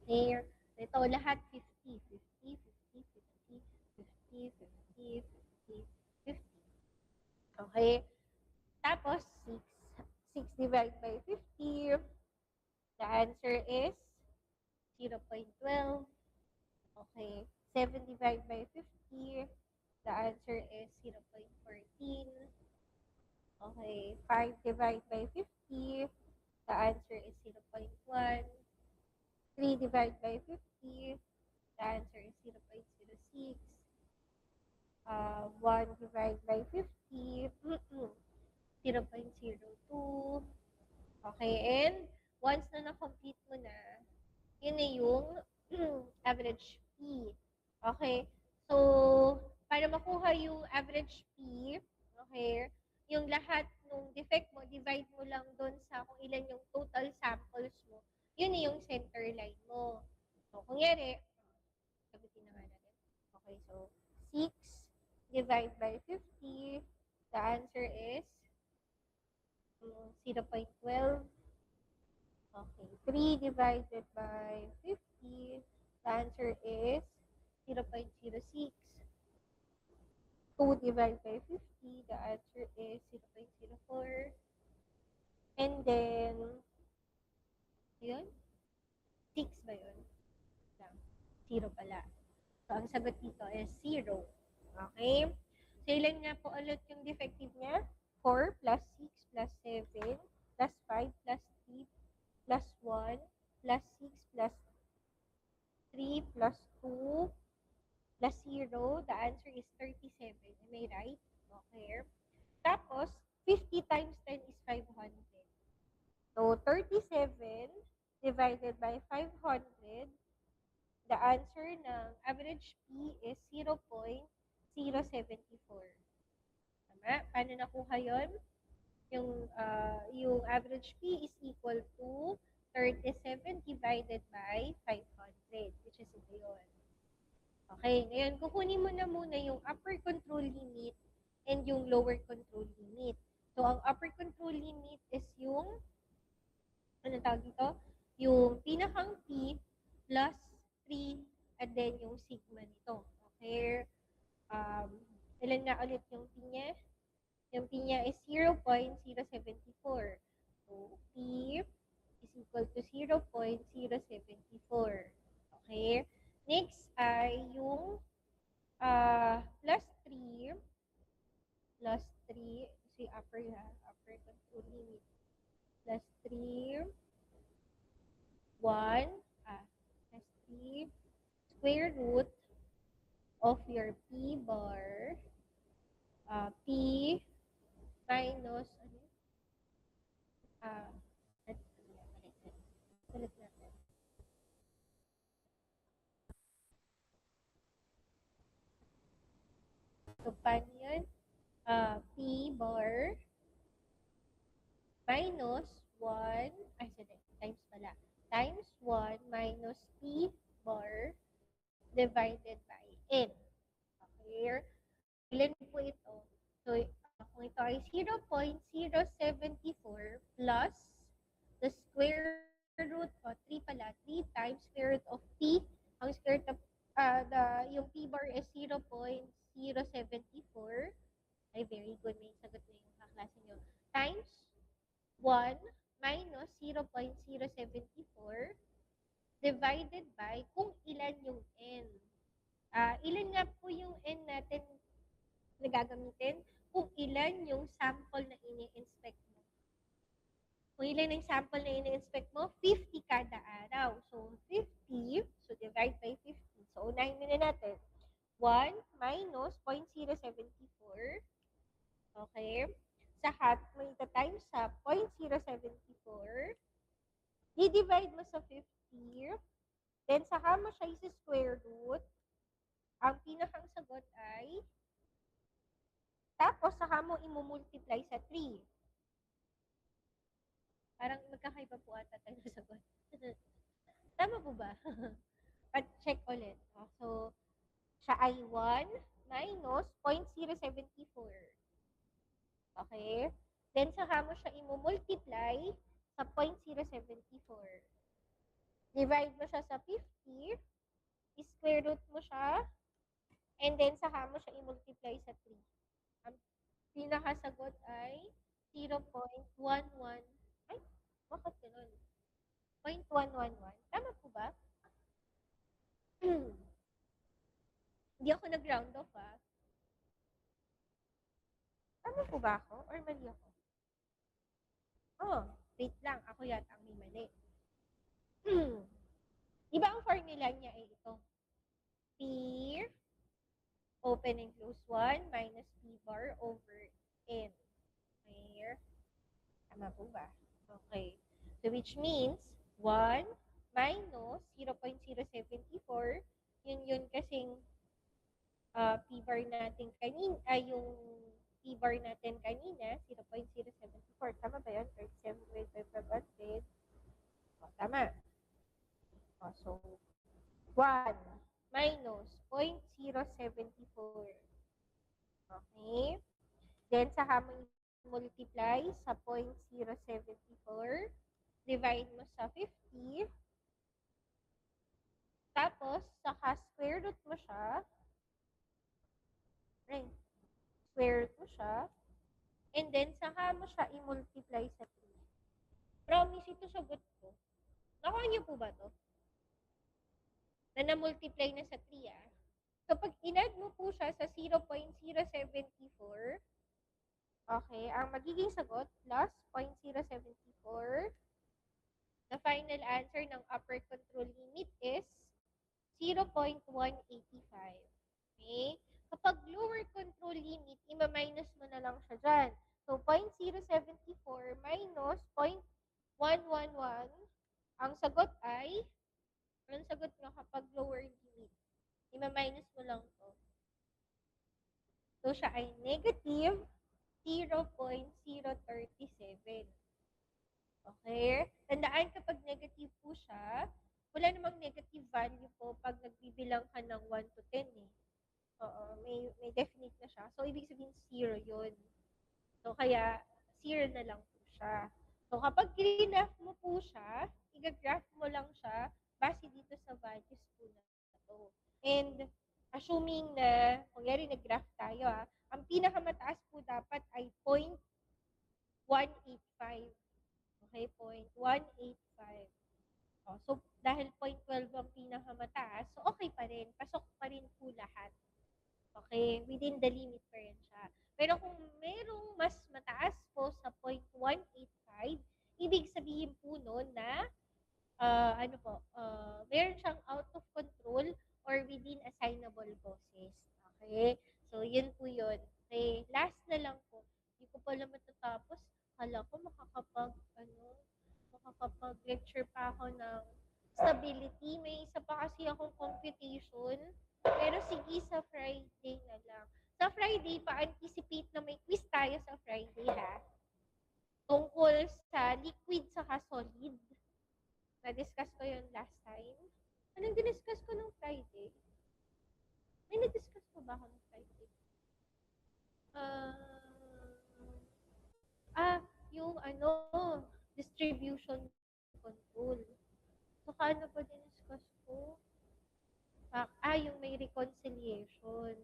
There. Ito, lahat 50. 50, 50, 50, 50, 50, 50, 50. Okay? Tapos, 6. 6 divided by 50. The answer is 0.12. Okay. 7 divided by 50. The answer is 0.14. Okay. 5 divided by 50. The answer is 0.1. 3 divided by 50. The answer is 0.06. 1 divided by 50. 0.02. Okay, and once na na-complete mo na, yun na yung average P. Okay, so, para makuha yung average P, okay, yung lahat ng defect mo, divide mo lang doon sa kung ilan yung total samples mo, yun yung center line mo. So, kunyari, sagutin na nga natin. Okay, so, 6 divided by 50, the answer is 0.12. Okay, 3 divided by 50, the answer is 0.06. 2 divided by 50, the answer is 0.04. And then, yun, 6 ba yun? Lang. 0 pala. So, ang sagot dito is 0. Okay? So, ilan nga po ulit yung defective niya? 4 plus 6 plus 7 plus 5 plus 3 plus 1 plus 6 plus 3 plus 2 plus 0. The answer is 37. Am I right? Okay. Tapos, 50 times 10 is 500. So, 37 divided by 500, the answer ng average P is 0.074. Tama? Paano nakuha yun? Yung average P is equal to 37 divided by 500, which is ito yun. Okay, ngayon kukunin mo na muna yung upper control limit and yung lower control limit. So, ang upper control limit is yung, ano tawag dito? Yung pinakang P plus 3 and then yung sigma nito. Okay? Ilan na ulit yung P niya? Yung P niya is 0.074. So, P is equal to 0.074. Okay? Next ay yung plus 3 si upper control limit. Plus 3, 1, plus 3 square root of your P bar, P minus, ulit natin. So, paano yun? P bar minus 1, times pala. Times 1 minus P bar divided by N. Okay? Ilan po ito? So, kung ito ay 0.074 plus the square root, 3 pala, 3 times square root of P. Ang square root of, yung P bar is 0.074. Ay, very good. May sagot na yung kaklase nyo. Times 1 minus 0.074 divided by kung ilan yung N. Ilan nga po yung N natin na gagamitin? Kung ilan yung sample na ini-inspect mo. Kung ilan yung sample na ini-inspect mo, 50 kada araw. So, 50, so divide by 50. So, unahin muna natin. 1 minus 0.074. Okay? Saka, may times sa 0.074. I-divide mo sa 50. Then, saka mo siya isi-square root. Ang pinakang sagot ay, tapos saka mo i-multiply sa 3. Parang magkakaiba po ata tayo sa sagot. Tama po ba? At check ulit. So, siya ay 1 minus 0.074. Okay? Then, saka mo siya i-multiply sa 0.074. Divide mo siya sa 50. I-square root mo siya. And then, saka mo siya i-multiply sa 3. Ang pinakasagot ay 0.11. Ay, bakit ganun? 0.111. Tama po ba? Hindi ako nag-round off, Tama po ba ako? Or mali ako? Oh, wait lang. Ako yata ang may mali. Diba ang formula niya ay ito? P, open and close 1, minus P bar over N. Okay. Tama po ba? Okay. So, which means, 1 minus 0.074, yun kasing P bar natin kanina, yung P bar natin kanina, 0.074. Tama ba yun? 37.500. Tama. So, 1 minus 0.074. Okay? Then, saka mo multiply sa 0.074. Divide mo sa 50. Tapos, saka square root mo siya. Right. square to siya, and then saka mo siya i-multiply sa 3. Promise, ito sagot ko. Nakuha niyo po ba to? Na na-multiply na sa 3 ah. Kapag in-add mo po siya sa 0.074, okay, ang magiging sagot plus 0.074, the final answer ng upper control limit is 0.185. Okay? Kapag lower control limit, ima-minus mo na lang siya dyan. So, 0.074 minus 0.111, ang sagot ay, anong sagot nyo kapag lower limit? Ima-minus mo lang to. So, siya ay negative 0.037. Okay? Tandaan kapag negative po siya, wala namang negative value po pag nagbibilang ka ng 1 to 10 eh. Oo, may definite na siya. So, ibig sabihin 0 yun. So, kaya 0 na lang po siya. So, kapag graph mo po siya, i-graph mo lang siya base dito sa values po na to. And, assuming na, kunyari nag-graph tayo ang pinakamataas po dapat ay 0.185. Okay, 0.185. So, dahil 0.12 ang pinakamataas, so okay pa rin. Pasok pa rin po lahat. Okay, within the limit pa rin siya. Pero kung merong mas mataas po sa 0.185, ibig sabihin po noon na meron siyang out of control or within assignable bosses. Okay? So, yun po yun. Okay, last na lang po. Hindi ko pala matatapos. Kala ko makakapag-lecture pa ako ng stability. May isa pa kasi akong computation. Pero sige, sa Friday na lang. Sa Friday, pa-anticipate na may quiz tayo sa Friday, ha? Tungkol sa liquid saka solid. Na-discuss ko yun last time. Anong diniscuss ko nung Friday? May na-discuss ko ba ako nung Friday? Yung distribution control. So, ano ba diniscuss ko? Yung may reconciliation.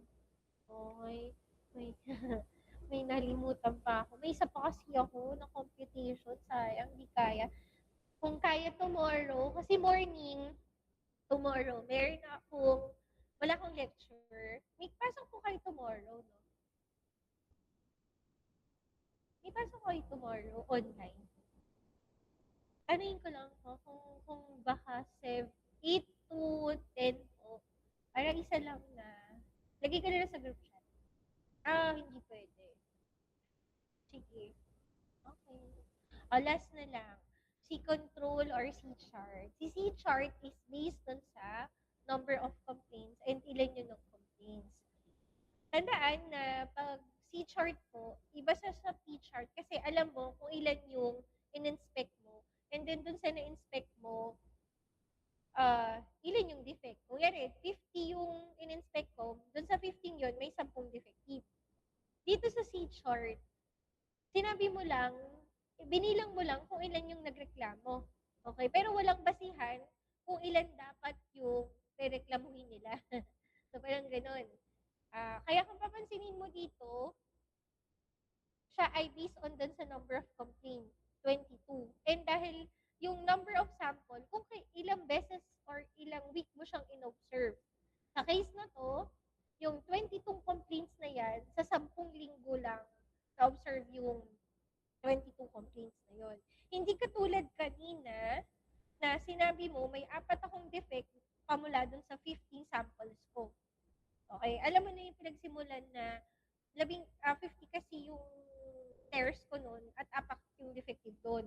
Okay. May, may nalimutan pa ako. May isa pa kasi ako na computation. Sayang, di kaya. Kung kaya tomorrow, kasi morning, tomorrow, wala akong lecture. May pasok po kayo tomorrow, no? May pasok kayo tomorrow, online. Anuin ko lang po, kung baka 8 to 10 po, para isa lang na, lagay ko na lang sa group chat. Hindi pwede. Sige. Okay. Last na lang. C-control or C-chart. Si C-chart is based on sa number of complaints and ilan yun ng complaints. Tandaan na pag C-chart po, iba sa P-chart kasi alam mo kung ilan yung in-inspect mo. And then dun sa na-inspect mo, ilan yung defect. Kung yan 50 yung in-inspect ko, dun sa 15 yun, may 10 defective. Dito sa C-chart, sinabi mo lang, binilang mo lang kung ilan yung nagreklamo. Okay? Pero walang basihan kung ilan dapat yung reklamuhin nila. So, parang ganun. Kaya kung papansinin mo dito, siya ay based on dun sa number of complaints, 22. And dahil yung number of sample, kung ilang beses or ilang week mo siyang in-observe. Sa case na to, yung 22 complaints na yan, sa 10 linggo lang na-observe yung 22 complaints na yon. Hindi katulad kanina na sinabi mo may 4 akong defect pamula dun sa 15 samples ko. Okay? Alam mo na yung pinagsimulan na 50 kasi yung tears ko nun at 4 yung defective doon.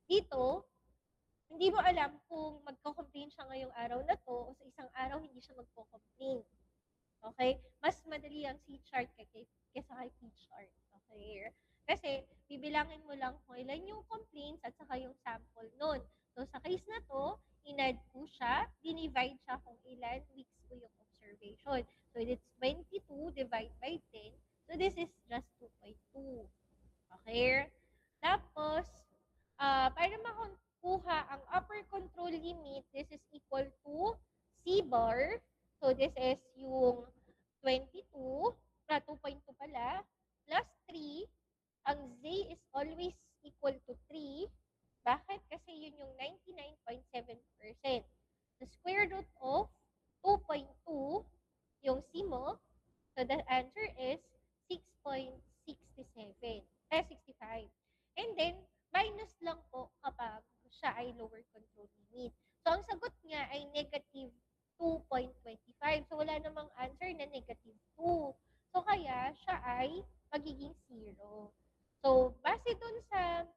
Dito, hindi mo alam kung magko-complain siya ngayong araw na to o sa isang araw hindi siya magko-complain. Okay? Mas madali ang C-chart kaysa kay P-chart. Okay? Kasi, bibilangin mo lang kung ilan yung complaints at saka yung sample nun. So, sa case na to, in-add po siya, dinivide siya kung ilan weeks po yung observation. So, it's 22 divided by 10. So, this is just 2.2. Okay? Tapos, para makuha ang upper control limit, this is equal to C bar. So, this is yung 22, 2.2 pala, 3, ang z is always equal to 3. Bakit? Kasi yun yung 99.7%. The square root of 2.2, yung c mo, so the answer is 6.67, 65. And then, minus lang po kapag siya ay lower control limit. So, ang sagot niya ay negative 2.25. So, wala namang answer na negative 2. So, kaya siya ay magiging 0. So, base dun sa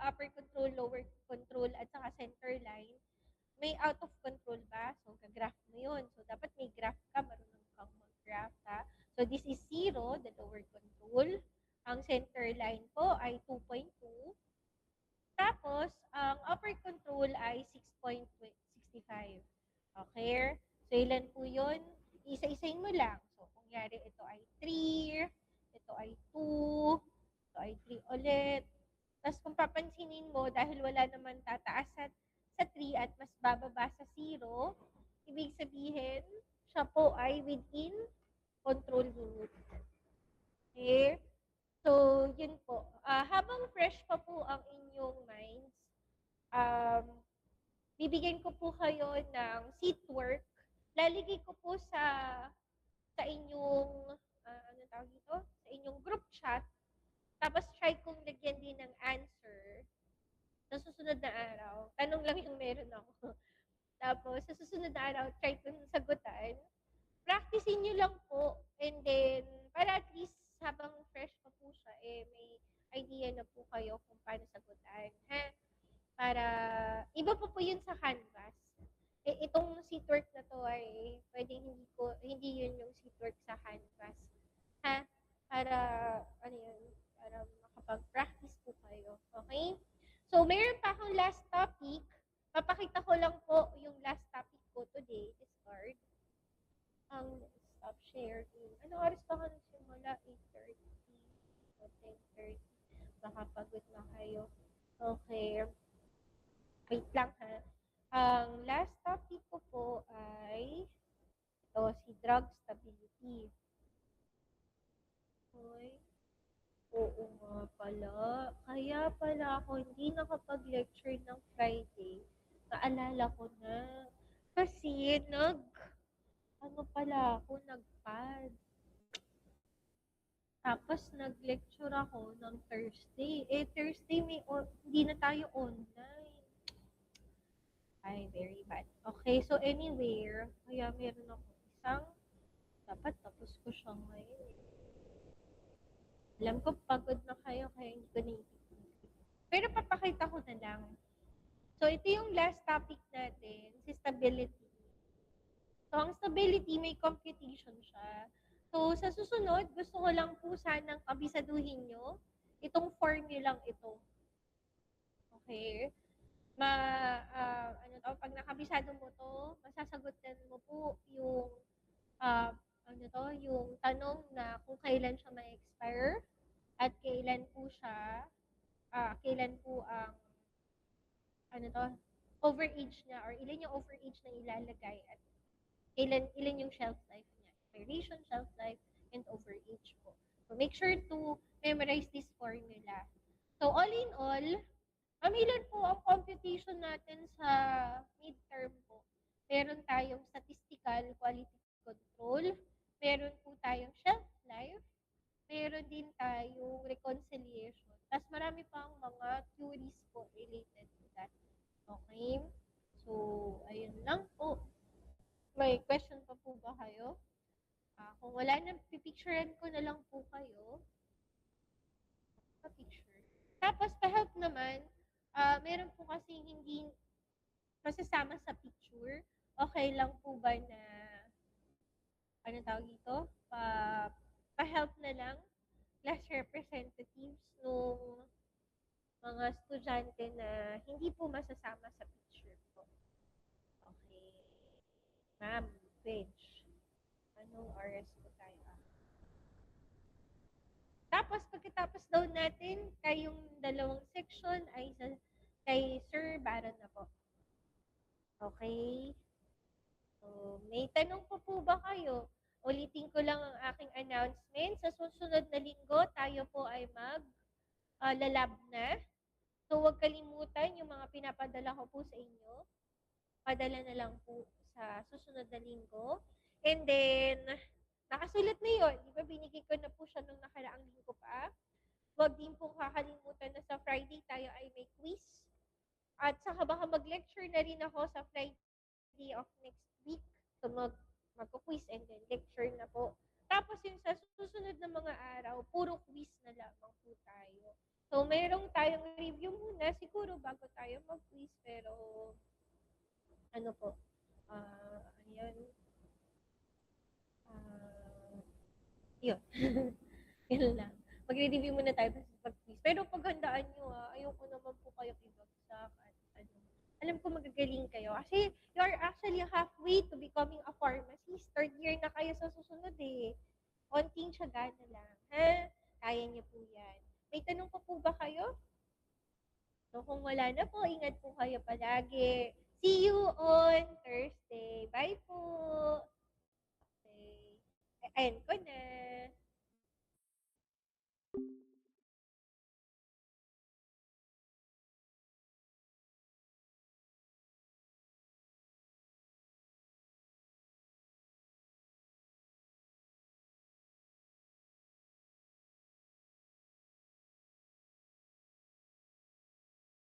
upper control, lower control, at saka center line, may out of control ba? So, ka-graph mo yun. So, dapat may graph ka, marunong kang mag-graph, ha? So, this is 0, the lower control. Ang center line po ay 2.2. Tapos, ang upper control ay 6.65. Okay? So, ilan po yun? Isa-isayin mo lang. So, kung yari, ito ay 3, ito ay 2, ito ay 3 ulit. Tapos, kung papansinin mo, dahil wala naman tataas sa 3 at mas bababa sa 0, ibig sabihin, siya po ay within control limit. Okay? So, yun po. Habang fresh pa po ang inyong minds, bibigyan ko po kayo ng seat work. Lalagay ko po sa inyong, ano tawag dito? Sa inyong group chat. Tapos, try kong lagyan din ng answer sa susunod na araw. Tanong lang yung meron ako. Tapos, sa susunod na araw, try kong sagutan. Practicein nyo lang po. And then, para at least habang fresh pa po siya, may idea na po kayo kung paano sagutan. Ha? Para, iba po yun sa Canvas. Itong seatwork na to ay pwedeng hindi yun yung seatwork sa Canvas. Ha? Para, ano yun, para makapag-practice po kayo. Okay? So, mayroon pa akong last topic. Papakita ko lang po yung last topic ko today, this card. Ang stop sharing. Anong oras pa ka nagsimula? 8:30 o 10:30. Baka pagod na kayo. Okay. Wait lang ha. Ang last topic ko po ay ito, si drug stability. Okay. Oo nga pala. Kaya pala ako hindi nakapag-lecture ng Friday. Naalala ko na. Kasi ano pala ako, nagpad. Tapos nag-lecture ako ng Thursday. Thursday hindi na tayo online. Ay, very bad. Okay, so anywhere, kaya meron ako isang, dapat tapos ko siya ngayon. Alam ko pagod na kayo, kaya hindi ko naisip. Pero papakita ko na lang. So, ito yung last topic natin, si stability. So, ang stability, may computation siya. So, sa susunod, gusto ko lang po sanang kabisaduhin nyo itong formulang ito. Okay? Pag nakabisado mo to, masasagutan mo po yung yung tanong na kung kailan siya ma-expire at kailan po ang overage niya or ilan yung overage na ilalagay at ilan yung shelf life niya. Expiration, shelf life, and overage po. So, make sure to memorize this formula. So, all in all, ilan po ang computation natin sa midterm po? Meron tayong statistical quality control, meron po tayong shelf life, meron din tayong reconciliation. Tapos marami pang mga theories po related to that. Okay? So, ayun lang po. May question pa po ba kayo? Kung wala na, pipicturean ko na lang po kayo. Pa-picture. Tapos, pa-help naman, meron po kasi hindi masasama sa picture. Okay lang po ba na, ano tawag dito? Pa-help na lang class representatives nung mga estudyante na hindi po masasama sa picture po. Okay. Ma'am, bench. Anong oras po tayo? Tapos, pagkatapos daw natin, kayong dalawang section ay kay Sir Baron na po. Okay? So, may tanong po ba kayo? Ulitin ko lang ang aking announcement. Sa susunod na linggo, tayo po ay lalab na. So, huwag kalimutan yung mga pinapadala ko po sa inyo. Padala na lang po sa susunod na linggo. And then, nakasulat na yun. Di ba, binigay ko na po siya nung nakaraang linggo pa. Huwag din po kakalimutan na sa Friday tayo ay may quiz. At saka baka mag-lecture na rin ako sa Friday of next week. So, magko-quiz and then lecture na po. Tapos yung sa susunod na mga araw, puro quiz na lamang po tayo. So, mayroong tayong review muna siguro bago tayo mag-quiz. Pero, ano po, yun, ah, yun. Yun lang. Magre-review muna tayo sa pag-quiz. Pero paghandaan nyo ayoko naman po kayong ibagsak at ano. Alam ko magagaling kayo. Kasi you're actually halfway to becoming a pharmacist. Third year na kayo sa susunod eh. Konting tiyaga na lang. Ha? Kaya niyo po yan. May tanong pa po ba kayo? So kung wala na po, ingat po kayo palagi. See you on Thursday. Bye po! Okay. End ko na.